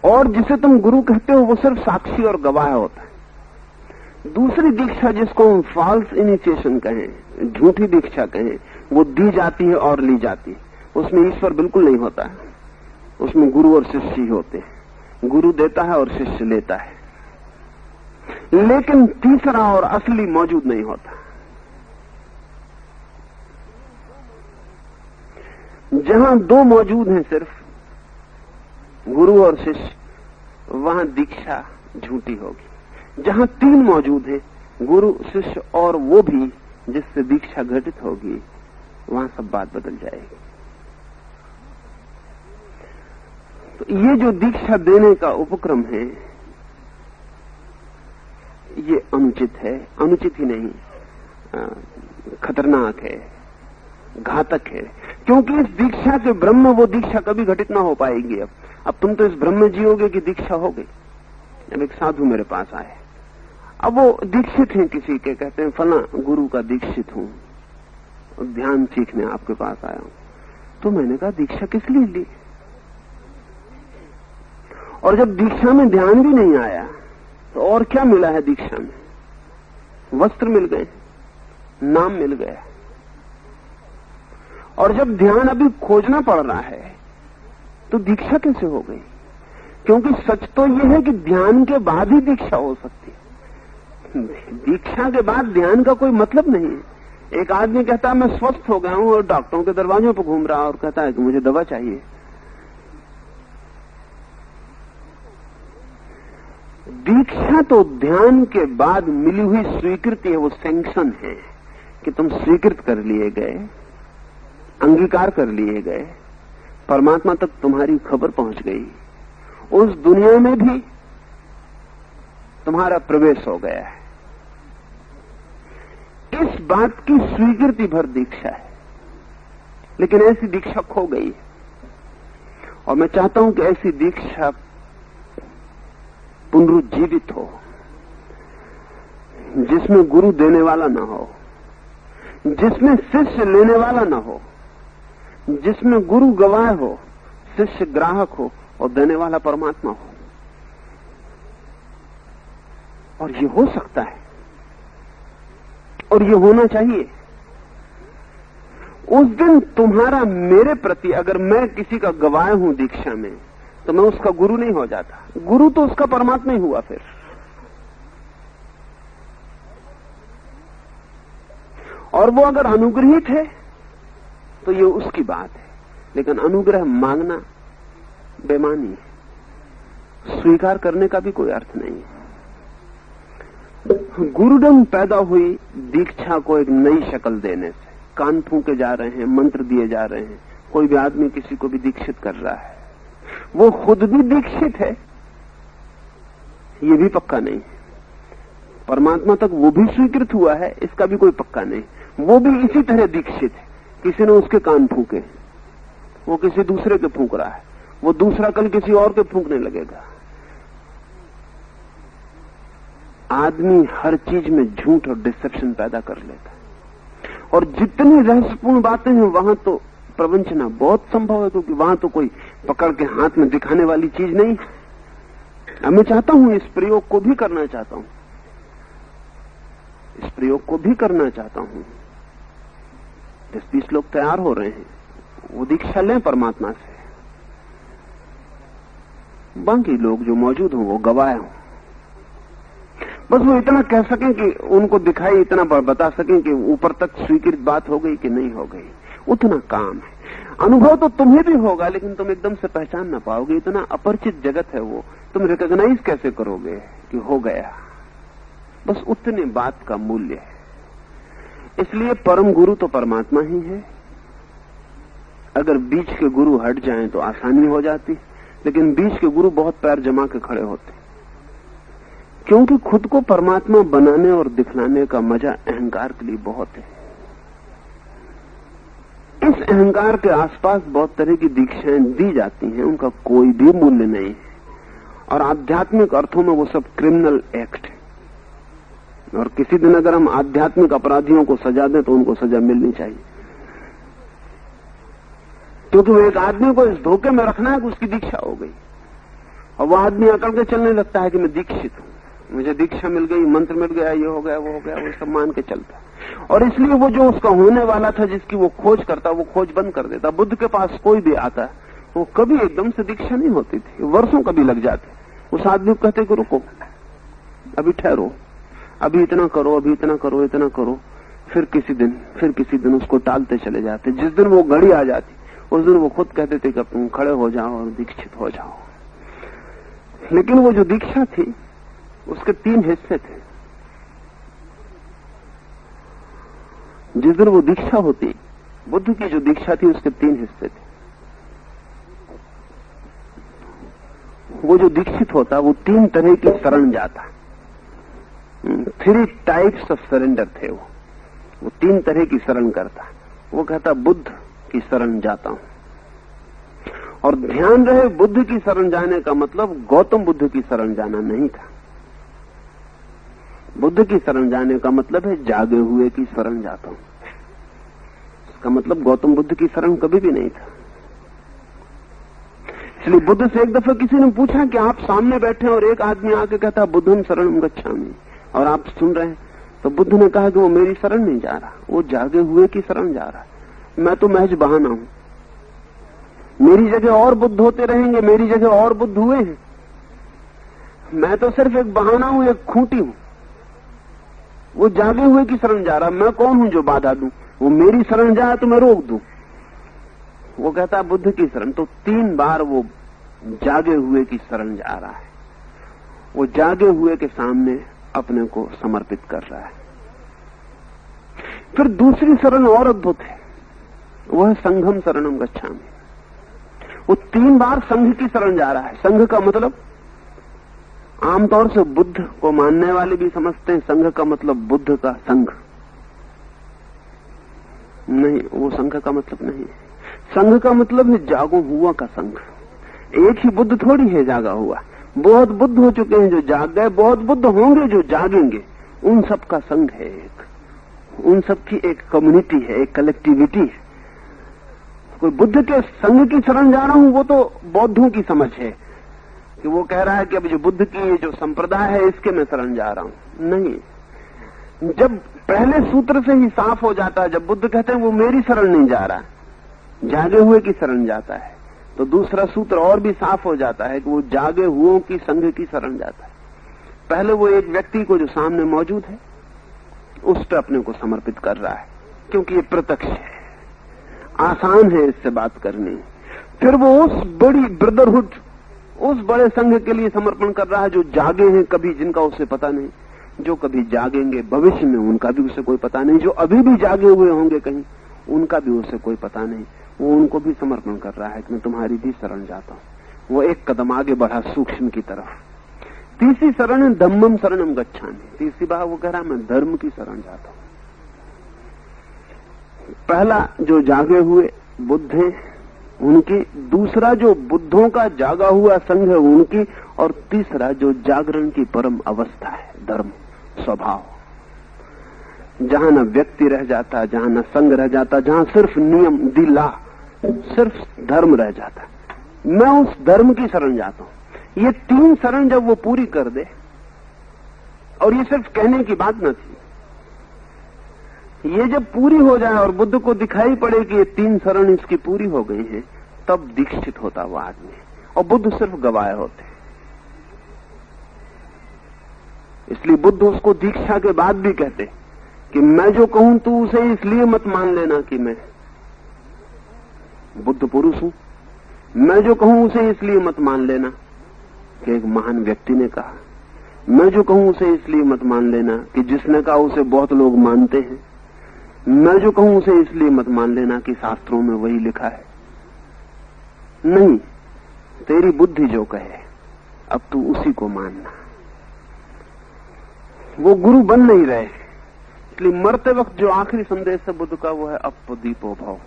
और जिसे तुम गुरु कहते हो वो सिर्फ साक्षी और गवाह होता है। दूसरी दीक्षा जिसको हम फॉल्स इनिशिएशन कहें, झूठी दीक्षा कहें, वो दी जाती है और ली जाती है। उसमें ईश्वर बिल्कुल नहीं होता है, उसमें गुरु और शिष्य ही होते हैं। गुरु देता है और शिष्य लेता है, लेकिन तीसरा और असली मौजूद नहीं होता। जहां दो मौजूद हैं, सिर्फ गुरु और शिष्य, वहां दीक्षा झूठी होगी। जहां तीन मौजूद हैं, गुरु, शिष्य और वो भी जिससे दीक्षा घटित होगी, वहां सब बात बदल जाएगी। तो ये जो दीक्षा देने का उपक्रम है, ये अनुचित है। अनुचित ही नहीं, खतरनाक है, घातक है, क्योंकि इस दीक्षा के भ्रम में वो दीक्षा कभी घटित ना हो पाएगी। अब तुम तो इस भ्रम में जियोगे कि दीक्षा हो गई। अब एक साधु मेरे पास आए, अब वो दीक्षित हैं किसी के, कहते हैं फला गुरु का दीक्षित हूं, ध्यान सीखने आपके पास आया हूं। तो मैंने कहा दीक्षा किस लिए ली? और जब दीक्षा में ध्यान भी नहीं आया तो और क्या मिला है दीक्षा में? वस्त्र मिल गए, नाम मिल गया। और जब ध्यान अभी खोजना पड़ रहा है तो दीक्षा कैसे हो गई? क्योंकि सच तो यह है कि ध्यान के बाद ही दीक्षा हो सकती है। दीक्षा के बाद ध्यान का कोई मतलब नहीं है। एक आदमी कहता है मैं स्वस्थ हो गया हूं, और डॉक्टरों के दरवाजों पर घूम रहा और कहता है कि मुझे दवा चाहिए। दीक्षा तो ध्यान के बाद मिली हुई स्वीकृति है, वो सैंक्शन है कि तुम स्वीकृत कर लिए गए, अंगीकार कर लिए गए, परमात्मा तक तुम्हारी खबर पहुंच गई, उस दुनिया में भी तुम्हारा प्रवेश हो गया है। इस बात की स्वीकृति भर दीक्षा है। लेकिन ऐसी दीक्षा खो गई, और मैं चाहता हूं कि ऐसी दीक्षा पुनरुज्जीवित हो, जिसमें गुरु देने वाला ना हो, जिसमें शिष्य लेने वाला ना हो, जिसमें गुरु गवाह हो, शिष्य ग्राहक हो और देने वाला परमात्मा हो। और ये हो सकता है, और ये होना चाहिए। उस दिन तुम्हारा मेरे प्रति, अगर मैं किसी का गवाह हूं दीक्षा में, तो मैं उसका गुरु नहीं हो जाता। गुरु तो उसका परमात्मा ही हुआ फिर। और वो अगर अनुग्रहित है तो ये उसकी बात है, लेकिन अनुग्रह मांगना बेमानी है, स्वीकार करने का भी कोई अर्थ नहीं है। गुरुडम पैदा हुई दीक्षा को एक नई शक्ल देने से। कान फूंके जा रहे हैं, मंत्र दिए जा रहे हैं, कोई भी आदमी किसी को भी दीक्षित कर रहा है, वो खुद भी दीक्षित है, ये भी पक्का नहीं है। परमात्मा तक वो भी स्वीकृत हुआ है, इसका भी कोई पक्का नहीं। वो भी इसी तरह दीक्षित है, किसी ने उसके कान फूके, वो किसी दूसरे के फूक रहा है, वो दूसरा कल किसी और के फूकने लगेगा। आदमी हर चीज में झूठ और डिसेप्शन पैदा कर लेता है, और जितनी रहस्यपूर्ण बातें हैं वहां तो प्रवंचना बहुत संभव है, क्योंकि वहां तो कोई पकड़ के हाथ में दिखाने वाली चीज नहीं है। मैं चाहता हूं इस प्रयोग को भी करना चाहता हूं, इस प्रयोग को भी करना चाहता हूं। 10-20 लोग तैयार हो रहे हैं, वो दीक्षा लें परमात्मा से, बाकी लोग जो मौजूद हों वो गवाह हों, बस वो इतना कह सकें कि उनको दिखाई, इतना बता सकें कि ऊपर तक स्वीकृत बात हो गई कि नहीं हो गई, उतना काम है। अनुभव तो तुम्हें भी होगा, लेकिन तुम एकदम से पहचान ना पाओगे, इतना अपरिचित जगत है वो, तुम रिकॉग्नाइज कैसे करोगे कि हो गया। बस उतने बात का मूल्य है। इसलिए परम गुरु तो परमात्मा ही है। अगर बीच के गुरु हट जाएं तो आसानी हो जाती, लेकिन बीच के गुरु बहुत पैर जमा के खड़े होते, क्योंकि खुद को परमात्मा बनाने और दिखलाने का मजा अहंकार के लिए बहुत है। इस अहंकार के आसपास बहुत तरह की दीक्षाएं दी जाती हैं, उनका कोई भी मूल्य नहीं है, और आध्यात्मिक अर्थों में वो सब क्रिमिनल एक्ट है। और किसी दिन अगर हम आध्यात्मिक अपराधियों को सजा दें तो उनको सजा मिलनी चाहिए, क्योंकि वो एक आदमी को इस धोखे में रखना है कि उसकी दीक्षा हो गई, और वह आदमी अकड़ के चलने लगता है कि मैं दीक्षित हूं, मुझे दीक्षा मिल गई, मंत्र मिल गया, ये हो गया, वो हो गया, वो सब मान के चलता। और इसलिए वो जो उसका होने वाला था, जिसकी वो खोज करता, वो खोज बंद कर देता। बुद्ध के पास कोई भी आता, वो कभी एकदम से दीक्षा नहीं होती थी, वर्षों कभी लग जाते। उस आदमी को कहते कि रुको, अभी ठहरो, अभी इतना करो, अभी इतना करो, इतना करो, फिर किसी दिन उसको टालते चले जाते। जिस दिन वो घड़ी आ जाती, उस दिन वो खुद कहते थे कि अब तुम खड़े हो जाओ और दीक्षित हो जाओ। लेकिन वो जो दीक्षा थी उसके 3 हिस्से थे। जिस दिन वो दीक्षा होती, बुद्ध की जो दीक्षा थी उसके 3 हिस्से थे। वो जो दीक्षित होता वो 3 तरह की शरण जाता। 3 टाइप्स ऑफ सरेंडर थे वो 3 तरह की शरण करता। वो कहता बुद्ध की शरण जाता हूं, और ध्यान रहे बुद्ध की शरण जाने का मतलब गौतम बुद्ध की शरण जाना नहीं था। बुद्ध की शरण जाने का मतलब है जागे हुए की शरण जाता हूं। इसका मतलब गौतम बुद्ध की शरण कभी भी नहीं था। इसलिए बुद्ध से एक दफा किसी ने पूछा कि आप सामने बैठे और एक आदमी आके कहता बुद्धं शरणं गच्छामि, और आप सुन रहे हैं, तो बुद्ध ने कहा कि वो मेरी शरण नहीं जा रहा, वो जागे हुए की शरण जा रहा है। मैं तो महज बहाना हूं, मेरी जगह और बुद्ध होते रहेंगे, मेरी जगह और बुद्ध हुए हैं, मैं तो सिर्फ एक बहाना हूं, एक खूंटी हूं। वो जागे हुए की शरण जा रहा, मैं कौन हूं जो बाधा दूं? वो मेरी शरण जाए तो मैं रोक दूं। वो कहता बुद्ध की शरण। तो 3 बार वो जागे हुए की शरण जा रहा है, वो जागे हुए के सामने अपने को समर्पित कर रहा है। फिर दूसरी शरण और अद्भुत है, वह संघम शरणम गच्छामि। वो 3 बार संघ की शरण जा रहा है। संघ का मतलब आमतौर से बुद्ध को मानने वाले भी समझते हैं संघ का मतलब बुद्ध का संघ नहीं, वो संघ का मतलब नहीं है। संघ का मतलब है जागो हुआ का संघ। एक ही बुद्ध थोड़ी है जागा हुआ, बहुत बुद्ध हो चुके हैं जो जाग गए, बहुत बुद्ध होंगे जो जागेंगे, उन सब का संघ है एक, उन सब की एक कम्युनिटी है, एक कलेक्टिविटी है। कोई बुद्ध के संघ की शरण जा रहा हूं, वो तो बौद्धों की समझ है कि वो कह रहा है कि अब जो बुद्ध की जो संप्रदाय है इसके मैं शरण जा रहा हूं। नहीं, जब पहले सूत्र से ही साफ हो जाता है, जब बुद्ध कहते हैं वो मेरी शरण नहीं जा रहा, जागे हुए की शरण जाता है, तो दूसरा सूत्र और भी साफ हो जाता है कि वो जागे हुओं की संघ की शरण जाता है। पहले वो एक व्यक्ति को जो सामने मौजूद है उस पर अपने को समर्पित कर रहा है, क्योंकि ये प्रत्यक्ष है, आसान है इससे बात करनी। फिर वो उस बड़ी ब्रदरहुड, उस बड़े संघ के लिए समर्पण कर रहा है जो जागे हैं कभी, जिनका उसे पता नहीं, जो कभी जागेंगे भविष्य में उनका भी उसे कोई पता नहीं, जो अभी भी जागे हुए होंगे कहीं उनका भी उसे कोई पता नहीं। वो उनको भी समर्पण कर रहा है कि मैं तुम्हारी भी शरण जाता हूं। वो एक कदम आगे बढ़ा सूक्ष्म की तरफ, तीसरी शरण है धम्मम शरणम गच्छामि। तीसरी बात वो कह रहा मैं धर्म की शरण जाता हूं। पहला जो जागे हुए बुद्ध हैं उनकी, दूसरा जो बुद्धों का जागा हुआ संघ है उनकी, और तीसरा जो जागरण की परम अवस्था है धर्म स्वभाव, जहां न व्यक्ति रह जाता, जहां न संघ रह जाता, जहां सिर्फ नियम दी लॉ, सिर्फ धर्म रह जाता। मैं उस धर्म की शरण जाता हूं। ये तीन शरण जब वो पूरी कर दे, और ये सिर्फ कहने की बात न थी, ये जब पूरी हो जाए और बुद्ध को दिखाई पड़े कि ये तीन शरण इसकी पूरी हो गई है, तब दीक्षित होता वो आदमी, और बुद्ध सिर्फ गवाह होते। इसलिए बुद्ध उसको दीक्षा के बाद भी कहते कि मैं जो कहूं तू उसे इसलिए मत मान लेना कि मैं बुद्ध पुरुष हूं, मैं जो कहूं उसे इसलिए मत मान लेना कि एक महान व्यक्ति ने कहा, मैं जो कहूं उसे इसलिए मत मान लेना कि जिसने कहा उसे बहुत लोग मानते हैं, मैं जो कहूं उसे इसलिए मत मान लेना कि शास्त्रों में वही लिखा है। नहीं, तेरी बुद्धि जो कहे अब तू उसी को मानना। वो गुरु बन नहीं रहे, इसलिए मरते वक्त जो आखिरी संदेश है बुद्ध का वो है अपदीपो भव।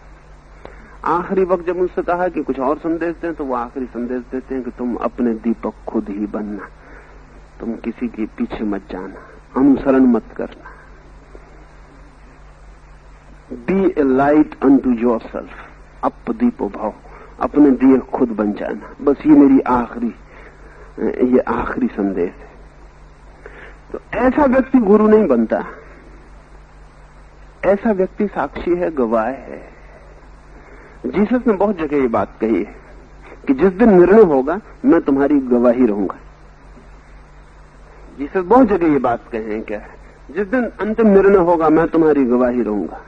आखिरी वक्त जब उनसे कहा कि कुछ और संदेश दें, तो वो आखिरी संदेश देते हैं कि तुम अपने दीपक खुद ही बनना, तुम किसी के पीछे मत जाना, अनुसरण मत करना। बी ए लाइट अनटू योरसेल्फ, अपदीपो भव, अपने दिए खुद बन जाना। बस ये मेरी आखिरी संदेश है। तो ऐसा व्यक्ति गुरु नहीं बनता, ऐसा व्यक्ति साक्षी है, गवाह है। जीसस ने बहुत जगह ये बात कही है कि जिस दिन निर्णय होगा मैं तुम्हारी गवाही रहूंगा। जीसस बहुत जगह ये बात कहे हैं, क्या है, जिस दिन अंतिम निर्णय होगा मैं तुम्हारी गवाही रहूंगा।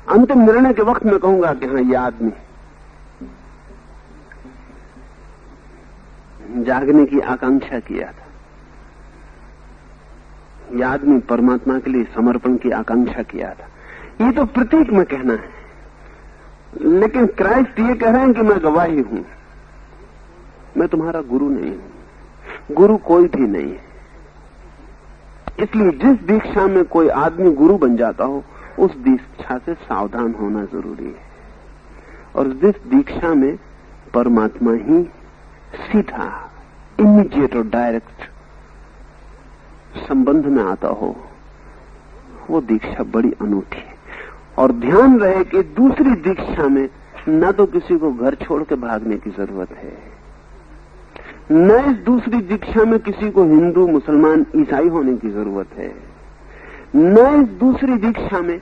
अंतिम निर्णय के वक्त में कहूंगा कि हाँ, ये आदमी जागने की आकांक्षा किया था, यह आदमी परमात्मा के लिए समर्पण की आकांक्षा किया था। ये तो प्रतीक में कहना है, लेकिन क्राइस्ट ये कह रहे हैं कि मैं गवाही हूं, मैं तुम्हारा गुरु नहीं हूं। गुरु कोई भी नहीं है। इसलिए जिस दीक्षा में कोई आदमी गुरु बन जाता हो, उस दीक्षा से सावधान होना जरूरी है। और जिस दीक्षा में परमात्मा ही सीधा, इमीडिएट और डायरेक्ट संबंध में आता हो, वो दीक्षा बड़ी अनूठी है। और ध्यान रहे कि दूसरी दीक्षा में न तो किसी को घर छोड़ के भागने की जरूरत है, न इस दूसरी दीक्षा में किसी को हिंदू, मुसलमान, ईसाई होने की जरूरत है, न इस दूसरी दीक्षा में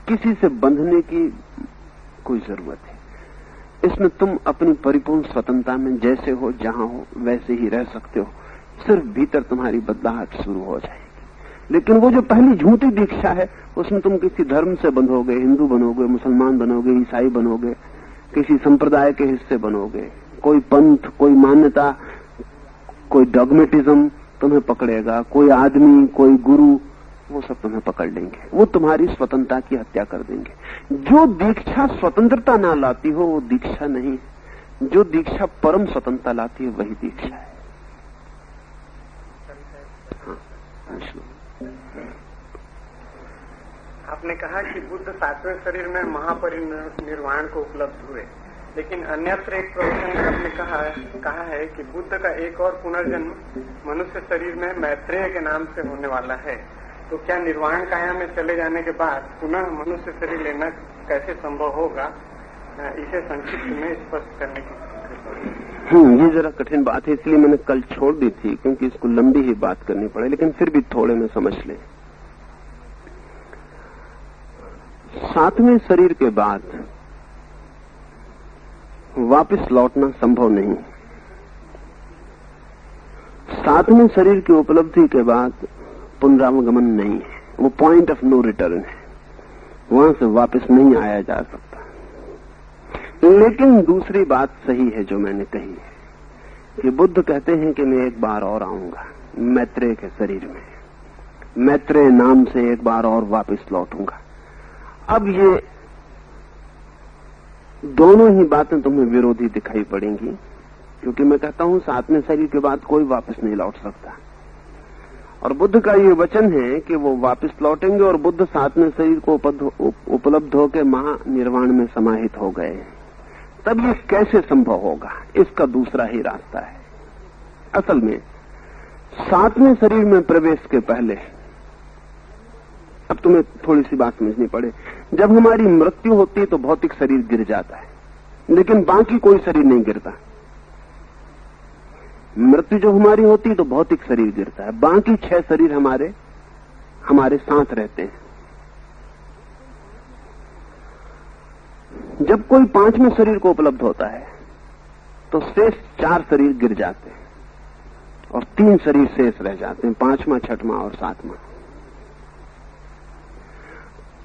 किसी से बंधने की कोई जरूरत है। इसमें तुम अपनी परिपूर्ण स्वतंत्रता में जैसे हो, जहां हो, वैसे ही रह सकते हो। सिर्फ भीतर तुम्हारी बदलाहट शुरू हो जाएगी। लेकिन वो जो पहली झूठी दीक्षा है, उसमें तुम किसी धर्म से बंधोगे, हिंदू बनोगे, मुसलमान बनोगे, ईसाई बनोगे, किसी संप्रदाय के हिस्से बनोगे, कोई पंथ, कोई मान्यता, कोई डॉगमेटिज्म तुम्हें पकड़ेगा, कोई आदमी, कोई गुरु, वो सब तुम्हें पकड़ लेंगे, वो तुम्हारी स्वतंत्रता की हत्या कर देंगे। जो दीक्षा स्वतंत्रता ना लाती हो वो दीक्षा नहीं, जो दीक्षा परम स्वतंत्रता लाती है वही दीक्षा है। आपने कहा कि बुद्ध 7वें शरीर में महापरिनिर्वाण को उपलब्ध हुए, लेकिन अन्यत्र एक प्रवचन में आपने कहा है कि बुद्ध का एक और पुनर्जन्म मनुष्य शरीर में मैत्रेय के नाम से होने वाला है। तो क्या निर्वाण काया में चले जाने के बाद पुनः मनुष्य शरीर लेना कैसे संभव होगा, इसे संक्षिप्त में स्पष्ट करने की। ये जरा कठिन बात है, इसलिए मैंने कल छोड़ दी थी, क्योंकि इसको लंबी ही बात करनी पड़े, लेकिन फिर भी थोड़े में समझ लें। 7वें शरीर के बाद वापस लौटना संभव नहीं। 7वें शरीर की उपलब्धि के बाद पुनरागमन नहीं है, वो पॉइंट ऑफ नो रिटर्न है, वहां से वापस नहीं आया जा सकता। लेकिन दूसरी बात सही है जो मैंने कही है कि बुद्ध कहते हैं कि मैं एक बार और आऊंगा मैत्रेय के शरीर में, मैत्रेय नाम से एक बार और वापस लौटूंगा। अब ये दोनों ही बातें तुम्हें विरोधी दिखाई पड़ेंगी, क्योंकि मैं कहता हूं सातवें शरीर के बाद कोई वापस नहीं लौट सकता। और बुद्ध का ये वचन है कि वो वापस लौटेंगे और बुद्ध सातवें शरीर को उपलब्ध होकर महानिर्वाण में समाहित हो गए। तब ये कैसे संभव होगा, इसका दूसरा ही रास्ता है। असल में सातवें शरीर में प्रवेश के पहले, अब तुम्हें थोड़ी सी बात समझनी पड़े, जब हमारी मृत्यु होती है तो भौतिक शरीर गिर जाता है, लेकिन बाकी कोई शरीर नहीं गिरता। मृत्यु जो हमारी होती है तो भौतिक शरीर गिरता है, बाकी 6 शरीर हमारे साथ रहते हैं। जब कोई 5वें शरीर को उपलब्ध होता है तो शेष 4 शरीर गिर जाते हैं और 3 शरीर शेष रह जाते हैं, 5वां, 6वां और 7वां।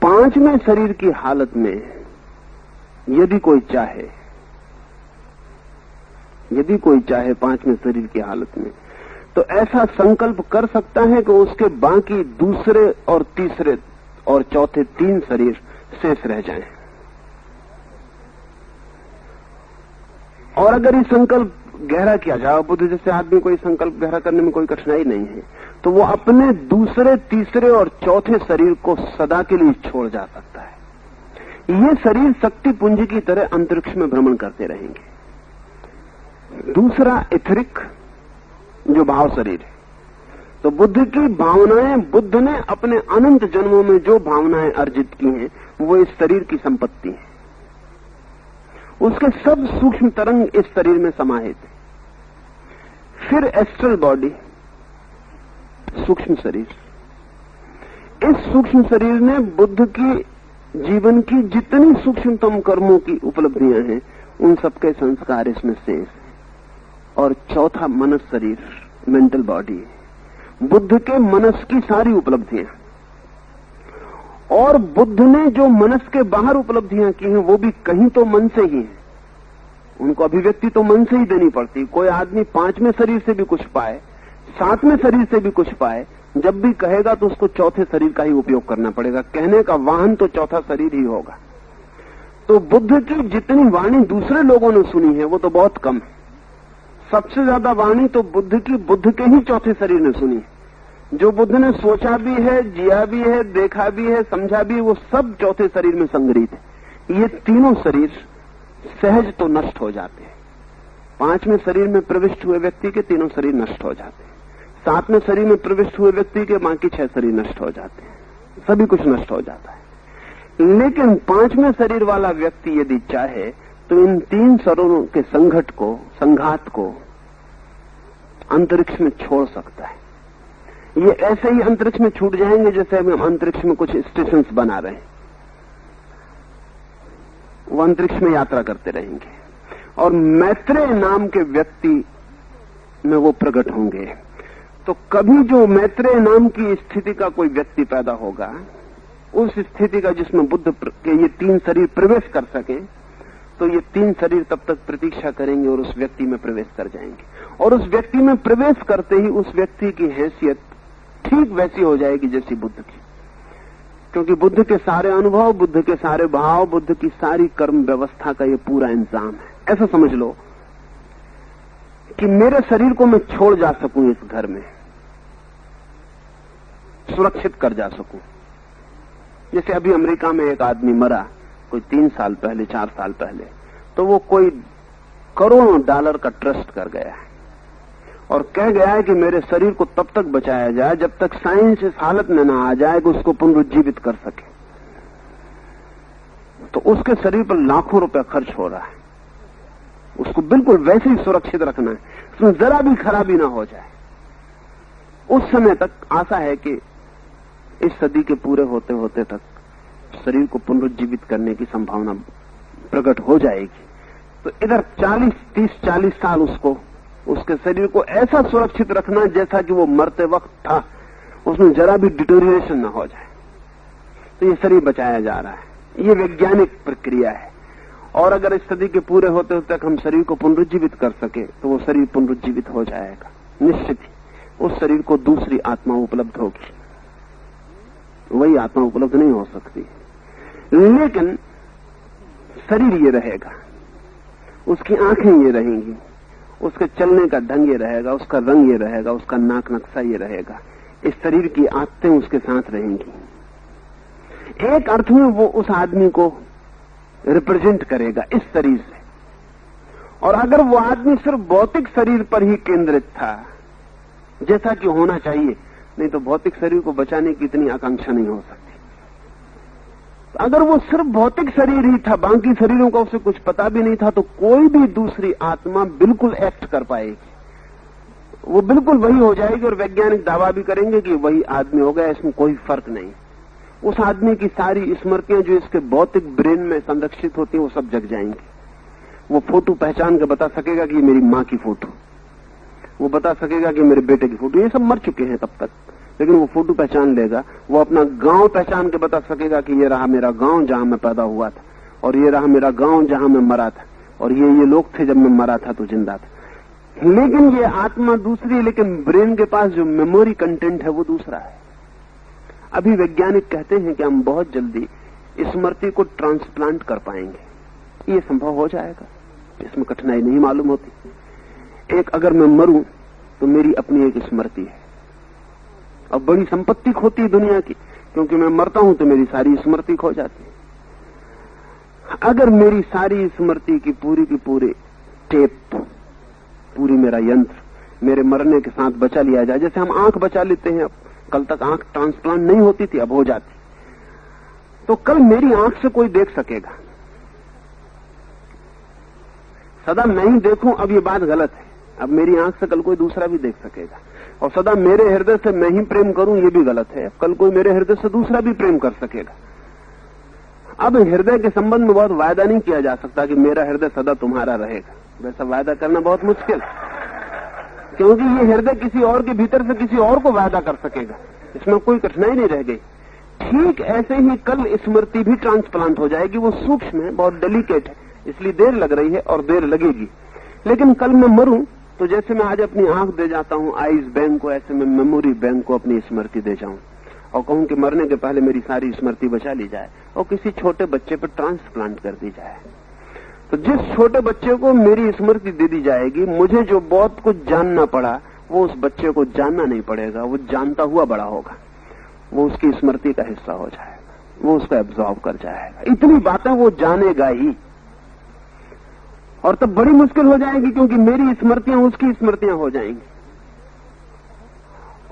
5वें शरीर की हालत में यदि कोई चाहे 5वें शरीर की हालत में, तो ऐसा संकल्प कर सकता है कि उसके बाकी दूसरे और तीसरे और चौथे 3 शरीर शेष रह जाएं। और अगर ये संकल्प गहरा किया जाए, बुद्ध जैसे आदमी को ये संकल्प गहरा करने में कोई कठिनाई नहीं है, तो वो अपने दूसरे, तीसरे और चौथे शरीर को सदा के लिए छोड़ जा सकता है। ये शरीर शक्ति पुंज की तरह अंतरिक्ष में भ्रमण करते रहेंगे। दूसरा इथरिक, जो भाव शरीर है, तो बुद्ध की भावनाएं, बुद्ध ने अपने अनंत जन्मों में जो भावनाएं अर्जित की हैं वो इस शरीर की संपत्ति है। उसके सब सूक्ष्म तरंग इस शरीर में समाहित है। फिर एस्ट्रल बॉडी, सूक्ष्म शरीर। इस सूक्ष्म शरीर ने बुद्ध की जीवन की जितनी सूक्ष्मतम कर्मों की उपलब्धियां हैं उन सबके संस्कार इसमें शेष है। और चौथा मनस शरीर, मेंटल बॉडी, बुद्ध के मनस की सारी उपलब्धियां। और बुद्ध ने जो मनस के बाहर उपलब्धियां की हैं वो भी कहीं तो मन से ही है। उनको अभिव्यक्ति तो मन से ही देनी पड़ती। कोई आदमी 5वें शरीर से भी कुछ पाए, 7वें शरीर से भी कुछ पाए, जब भी कहेगा तो उसको चौथे शरीर का ही उपयोग करना पड़ेगा। कहने का वाहन तो चौथा शरीर ही होगा। तो बुद्ध की जितनी वाणी दूसरे लोगों ने सुनी है वो तो बहुत कम है। सबसे ज्यादा वाणी तो बुद्ध की, बुद्ध के ही चौथे शरीर ने सुनी है। जो बुद्ध ने सोचा भी है, जिया भी है, देखा भी है, समझा भी है, वो सब चौथे शरीर में संग्रहित है। ये तीनों शरीर सहज तो नष्ट हो जाते हैं। 5वें शरीर में प्रविष्ट हुए व्यक्ति के तीनों शरीर नष्ट हो जाते हैं। 7वें शरीर में प्रविष्ट हुए व्यक्ति के बाकी 6 शरीर नष्ट हो जाते हैं। सभी कुछ नष्ट हो जाता है। लेकिन 5वें शरीर वाला व्यक्ति यदि चाहे तो इन 3 शरीरों के संघात को अंतरिक्ष में छोड़ सकता है। ये ऐसे ही अंतरिक्ष में छूट जाएंगे जैसे हम अंतरिक्ष में कुछ स्टेशन बना रहे हैं। वो अंतरिक्ष में यात्रा करते रहेंगे और मैत्रेय नाम के व्यक्ति में वो प्रकट होंगे। तो कभी जो मैत्रेय नाम की स्थिति का कोई व्यक्ति पैदा होगा, उस स्थिति का जिसमें बुद्ध के ये 3 शरीर प्रवेश कर सके, तो ये 3 शरीर तब तक प्रतीक्षा करेंगे और उस व्यक्ति में प्रवेश कर जाएंगे। और उस व्यक्ति में प्रवेश करते ही उस व्यक्ति की हैसियत ठीक वैसी हो जाएगी जैसी बुद्ध की। क्योंकि बुद्ध के सारे अनुभव, बुद्ध के सारे भाव, बुद्ध की सारी कर्म व्यवस्था का ये पूरा इंतजाम है। ऐसा समझ लो कि मेरे शरीर को मैं छोड़ जा सकूं इस घर में, सुरक्षित कर जा सकूं। जैसे अभी अमेरिका में एक आदमी मरा कोई 3 साल पहले, 4 साल पहले, तो वो कोई करोड़ों डॉलर का ट्रस्ट कर गया है और कह गया है कि मेरे शरीर को तब तक बचाया जाए जब तक साइंस इस हालत में ना आ जाए कि उसको पुनरुज्जीवित कर सके। तो उसके शरीर पर लाखों रुपए खर्च हो रहा है। उसको बिल्कुल वैसे ही सुरक्षित रखना है, उसमें जरा भी खराबी ना हो जाए। उस समय तक आशा है कि इस सदी के पूरे होते होते तक शरीर को पुनरुज्जीवित करने की संभावना प्रकट हो जाएगी। तो इधर 30-40 साल उसके शरीर को ऐसा सुरक्षित रखना जैसा कि वो मरते वक्त था, उसमें जरा भी डिटोरिएशन ना हो जाए। तो ये शरीर बचाया जा रहा है। ये वैज्ञानिक प्रक्रिया है। और अगर इस सदी के पूरे होते होते तक हम शरीर को पुनरुज्जीवित कर सके तो वो शरीर पुनरुज्जीवित हो जाएगा निश्चित ही। उस शरीर को दूसरी आत्मा उपलब्ध होगी, वही आत्मा उपलब्ध नहीं हो सकती। लेकिन शरीर ये रहेगा, उसकी आंखें ये रहेंगी उसके चलने का ढंग ये रहेगा, उसका रंग ये रहेगा, उसका नाक नक्शा ये रहेगा, इस शरीर की आदतें उसके साथ रहेंगी। एक अर्थ में वो उस आदमी को रिप्रेजेंट करेगा इस शरीर से। और अगर वो आदमी सिर्फ भौतिक शरीर पर ही केंद्रित था, जैसा कि होना चाहिए, नहीं तो भौतिक शरीर को बचाने की इतनी आकांक्षा नहीं हो सकती। अगर वो सिर्फ भौतिक शरीर ही था, बाकी शरीरों का उसे कुछ पता भी नहीं था, तो कोई भी दूसरी आत्मा बिल्कुल एक्ट कर पाएगी, वो बिल्कुल वही हो जाएगी। और वैज्ञानिक दावा भी करेंगे कि वही आदमी हो गया, इसमें कोई फर्क नहीं। उस आदमी की सारी स्मृतियां जो इसके भौतिक ब्रेन में संरक्षित होती हैं, वो सब जग जाएंगी। वो फोटो पहचान के बता सकेगा कि मेरी माँ की फोटो, वो बता सकेगा कि मेरे बेटे की फोटो। ये सब मर चुके हैं तब तक, लेकिन वो फोटो पहचान लेगा। वो अपना गांव पहचान के बता सकेगा कि ये रहा मेरा गांव जहां मैं पैदा हुआ था, और ये रहा मेरा गांव जहां मैं मरा था, और ये लोग थे जब मैं मरा था तो जिंदा था। लेकिन ये आत्मा दूसरी, लेकिन ब्रेन के पास जो मेमोरी कंटेंट है वो दूसरा है। अभी वैज्ञानिक कहते हैं कि हम बहुत जल्दी स्मृति को ट्रांसप्लांट कर पाएंगे। ये संभव हो जाएगा, इसमें कठिनाई नहीं मालूम होती। एक, अगर मैं मरूं तो मेरी अपनी एक स्मृति है, और बड़ी संपत्ति खोती है दुनिया की, क्योंकि मैं मरता हूं तो मेरी सारी स्मृति खो जाती है। अगर मेरी सारी स्मृति की पूरी टेप, पूरी मेरा यंत्र मेरे मरने के साथ बचा लिया जाए, जैसे हम आंख बचा लेते हैं, अब कल तक आंख ट्रांसप्लांट नहीं होती थी, अब हो जाती, तो कल मेरी आंख से कोई देख सकेगा। सदा मैं ही देखूं, अब ये बात गलत है। अब मेरी आंख से कल कोई दूसरा भी देख सकेगा। और सदा मेरे हृदय से मैं ही प्रेम करूं, ये भी गलत है। कल कोई मेरे हृदय से दूसरा भी प्रेम कर सकेगा। अब हृदय के संबंध में बहुत वायदा नहीं किया जा सकता कि मेरा हृदय सदा तुम्हारा रहेगा। वैसा वायदा करना बहुत मुश्किल, क्योंकि ये हृदय किसी और के भीतर से किसी और को वायदा कर सकेगा, इसमें कोई कठिनाई नहीं रह गई। ठीक ऐसे ही कल स्मृति भी ट्रांसप्लांट हो जाएगी। वो सूक्ष्म है, बहुत डेलिकेट है, इसलिए देर लग रही है और देर लगेगी। लेकिन कल मैं मरूं तो जैसे मैं आज अपनी आंख दे जाता हूं आइस बैंक को, ऐसे मैं मेमोरी बैंक को अपनी स्मृति दे जाऊं और कहूं कि मरने के पहले मेरी सारी स्मृति बचा ली जाए और किसी छोटे बच्चे पर ट्रांसप्लांट कर दी जाए। तो जिस छोटे बच्चे को मेरी स्मृति दे दी जाएगी, मुझे जो बहुत कुछ जानना पड़ा वो उस बच्चे को जानना नहीं पड़ेगा, वो जानता हुआ बड़ा होगा, वो उसकी स्मृति का हिस्सा हो जाएगा, वो उसको एब्जॉर्ब कर जाएगा। इतनी बातें वो जानेगा ही, और तब बड़ी मुश्किल हो जाएगी, क्योंकि मेरी स्मृतियां उसकी स्मृतियां हो जाएंगी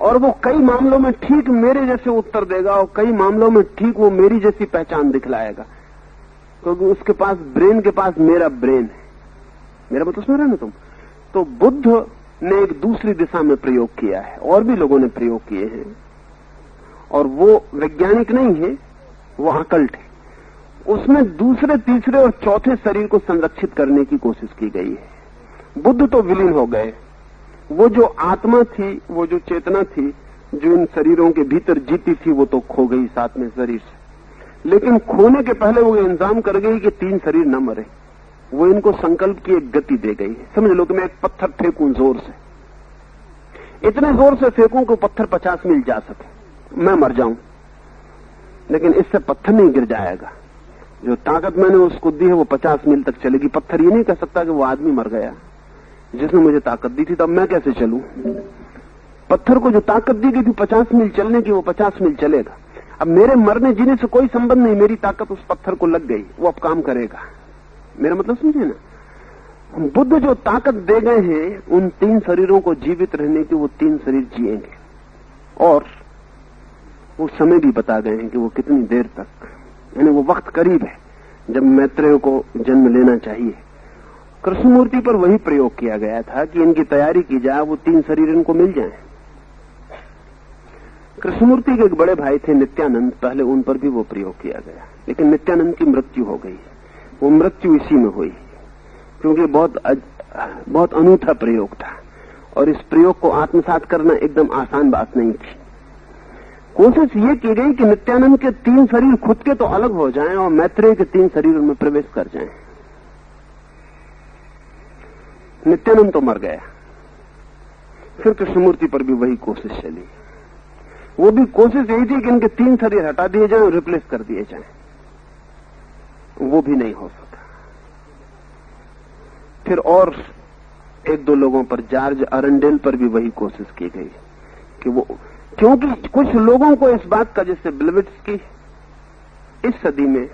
और वो कई मामलों में ठीक मेरे जैसे उत्तर देगा और कई मामलों में ठीक वो मेरी जैसी पहचान दिखलाएगा, क्योंकि उसके पास ब्रेन के पास मेरा ब्रेन है। मेरा मतलब सुन रहे ना तुम? तो बुद्ध ने एक दूसरी दिशा में प्रयोग किया है, और भी लोगों ने प्रयोग किए हैं, और वो वैज्ञानिक नहीं है, वो अकल्ट है। उसमें दूसरे, तीसरे और चौथे शरीर को संरक्षित करने की कोशिश की गई है। बुद्ध तो विलीन हो गए, वो जो आत्मा थी, वो जो चेतना थी जो इन शरीरों के भीतर जीती थी, वो तो खो गई सातवें शरीर से। लेकिन खोने के पहले वो इंतजाम कर गई कि 3 शरीर न मरे। वो इनको संकल्प की एक गति दे गई। समझ लो कि मैं एक पत्थर फेंकूं जोर से, इतने जोर से फेंकूं कि पत्थर 50 मील जा सके, मैं मर जाऊं, लेकिन इससे पत्थर नहीं गिर जाएगा। जो ताकत मैंने उसको दी है वो 50 मील तक चलेगी। पत्थर ये नहीं कह सकता कि वो आदमी मर गया, जिसने मुझे ताकत दी थी, तब मैं कैसे चलूं? पत्थर को जो ताकत दी गई थी 50 मील चलने की, वो 50 मील चलेगा। अब मेरे मरने जीने से कोई संबंध नहीं, मेरी ताकत उस पत्थर को लग गई, वो अब काम करेगा। मेरा मतलब समझे ना? बुद्ध जो ताकत दे गए हैं उन 3 शरीरों को जीवित रहने की, वो 3 शरीर जिएंगे, और वो समय भी बता गए हैं कि वो कितनी देर तक, यानी वो वक्त करीब है जब मैत्रेय को जन्म लेना चाहिए। कृष्णमूर्ति पर वही प्रयोग किया गया था कि इनकी तैयारी की जाए, वो 3 शरीर इनको मिल जाएं। कृष्णमूर्ति के एक बड़े भाई थे नित्यानंद, पहले उन पर भी वो प्रयोग किया गया, लेकिन नित्यानंद की मृत्यु हो गई। वो मृत्यु इसी में हुई, क्योंकि बहुत अनूठा प्रयोग था, और इस प्रयोग को आत्मसात करना एकदम आसान बात नहीं थी। कोशिश ये की गई कि नित्यानंद के 3 शरीर खुद के तो अलग हो जाएं और मैत्रेय के 3 शरीर उनमें प्रवेश कर जाएं। नित्यानंद तो मर गया। फिर कृष्णमूर्ति पर भी वही कोशिश चली। वो भी कोशिश यही थी कि इनके 3 शरीर हटा दिए जाएं और रिप्लेस कर दिए जाएं। वो भी नहीं हो सका। फिर और एक दो लोगों पर, जॉर्ज अरेंडेल पर भी वही कोशिश की गई कि वो, क्योंकि कुछ लोगों को इस बात का, जैसे ब्लेविट्स्की इस सदी में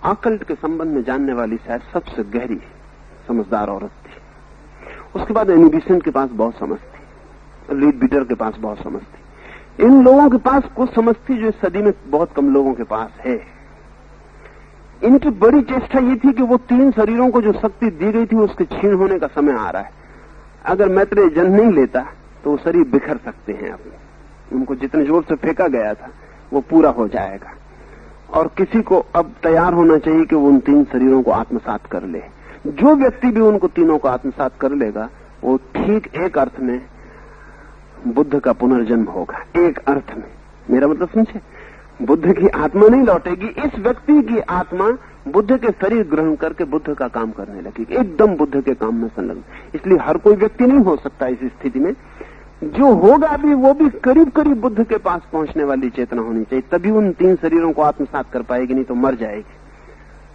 ऑकल्ट के संबंध में जानने वाली शायद सबसे गहरी समझदार औरत थी। उसके बाद एनी बेसेंट के पास बहुत समझ थी, लीड बीटर के पास बहुत समझ थी। इन लोगों के पास कुछ समझ थी जो इस सदी में बहुत कम लोगों के पास है। इनकी बड़ी चेष्टा ये थी कि वो 3 शरीरों को जो शक्ति दी गई थी उसके छीन होने का समय आ रहा है। अगर मैत्रेय जन्म नहीं लेता तो वो शरीर बिखर सकते हैं। अब उनको जितने जोर से फेंका गया था वो पूरा हो जाएगा, और किसी को अब तैयार होना चाहिए कि वो उन 3 शरीरों को आत्मसात कर ले। जो व्यक्ति भी उनको तीनों को आत्मसात कर लेगा वो ठीक एक अर्थ में बुद्ध का पुनर्जन्म होगा। एक अर्थ में, मेरा मतलब समझे, बुद्ध की आत्मा नहीं लौटेगी, इस व्यक्ति की आत्मा बुद्ध के शरीर ग्रहण करके बुद्ध का काम करने लगेगी, एकदम बुद्ध के काम में संलग्न। इसलिए हर कोई व्यक्ति नहीं हो सकता इस स्थिति में। जो होगा भी वो भी करीब करीब बुद्ध के पास पहुंचने वाली चेतना होनी चाहिए, तभी उन 3 शरीरों को आत्मसात कर पाएगी, नहीं तो मर जाएगी।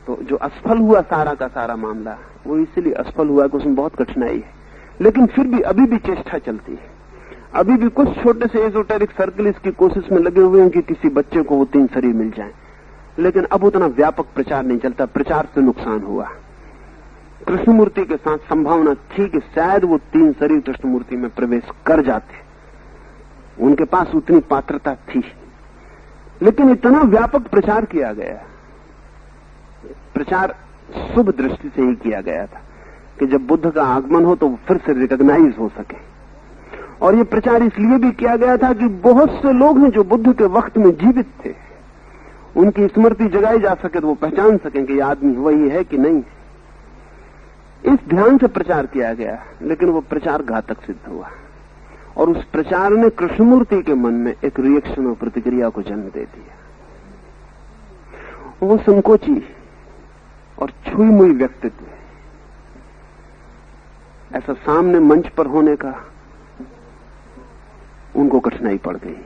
तो जो असफल हुआ सारा का सारा मामला, वो इसलिए असफल हुआ कि उसमें बहुत कठिनाई है, लेकिन फिर भी अभी भी चेष्टा चलती है। अभी भी कुछ छोटे से एजोटेरिक सर्कल इसकी कोशिश में लगे हुए हैं कि किसी बच्चे को वो 3 शरीर मिल जाए, लेकिन अब उतना व्यापक प्रचार नहीं चलता। प्रचार से नुकसान हुआ। कृष्णमूर्ति के साथ संभावना थी कि शायद वो 3 शरीर कृष्णमूर्ति में प्रवेश कर जाते, उनके पास उतनी पात्रता थी, लेकिन इतना व्यापक प्रचार किया गया, प्रचार शुभ दृष्टि से ही किया गया था कि जब बुद्ध का आगमन हो तो वो फिर से रिकॉग्नाइज हो सके। और ये प्रचार इसलिए भी किया गया था कि बहुत से लोग हैं जो बुद्ध के वक्त में जीवित थे, उनकी स्मृति जगाई जा सके तो वो पहचान सकें कि ये आदमी वही है कि नहीं। इस ध्यान से प्रचार किया गया, लेकिन वो प्रचार घातक सिद्ध हुआ, और उस प्रचार ने कृष्णमूर्ति के मन में एक रिएक्शन और प्रतिक्रिया को जन्म दे दिया। वो संकोची और छुई मुई व्यक्तित्व, ऐसा सामने मंच पर होने का उनको कठिनाई पड़ गई।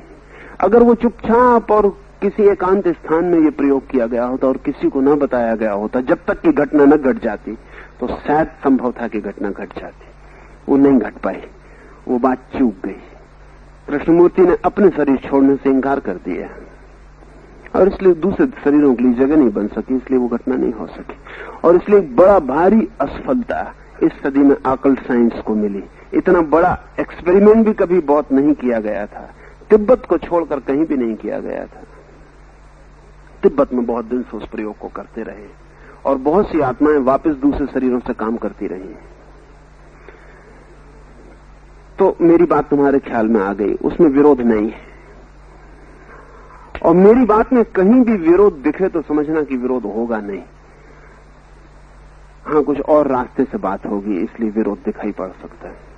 अगर वो चुपचाप और किसी एकांत स्थान में ये प्रयोग किया गया होता और किसी को न बताया गया होता, जब तक कि घटना न घट जाती, तो शायद संभव था कि घटना घट जाती। वो नहीं घट पाई, वो बात चूक गई। कृष्णमूर्ति ने अपने शरीर छोड़ने से इंकार कर दिया, और इसलिए दूसरे शरीरों के लिए जगह नहीं बन सकी, इसलिए वो घटना नहीं हो सकी। और इसलिए बड़ा भारी असफलता इस सदी में ऑकल्ट साइंस को मिली। इतना बड़ा एक्सपेरिमेंट भी कभी बहुत नहीं किया गया था, तिब्बत को छोड़कर कहीं भी नहीं किया गया था। तिब्बत में बहुत दिन से उस प्रयोग को करते रहे, और बहुत सी आत्माएं वापस दूसरे शरीरों से काम करती रही। तो मेरी बात तुम्हारे ख्याल में आ गई, उसमें विरोध नहीं है, और मेरी बात में कहीं भी विरोध दिखे तो समझना कि विरोध होगा नहीं। हाँ, कुछ और रास्ते से बात होगी, इसलिए विरोध दिखाई पड़ सकता है।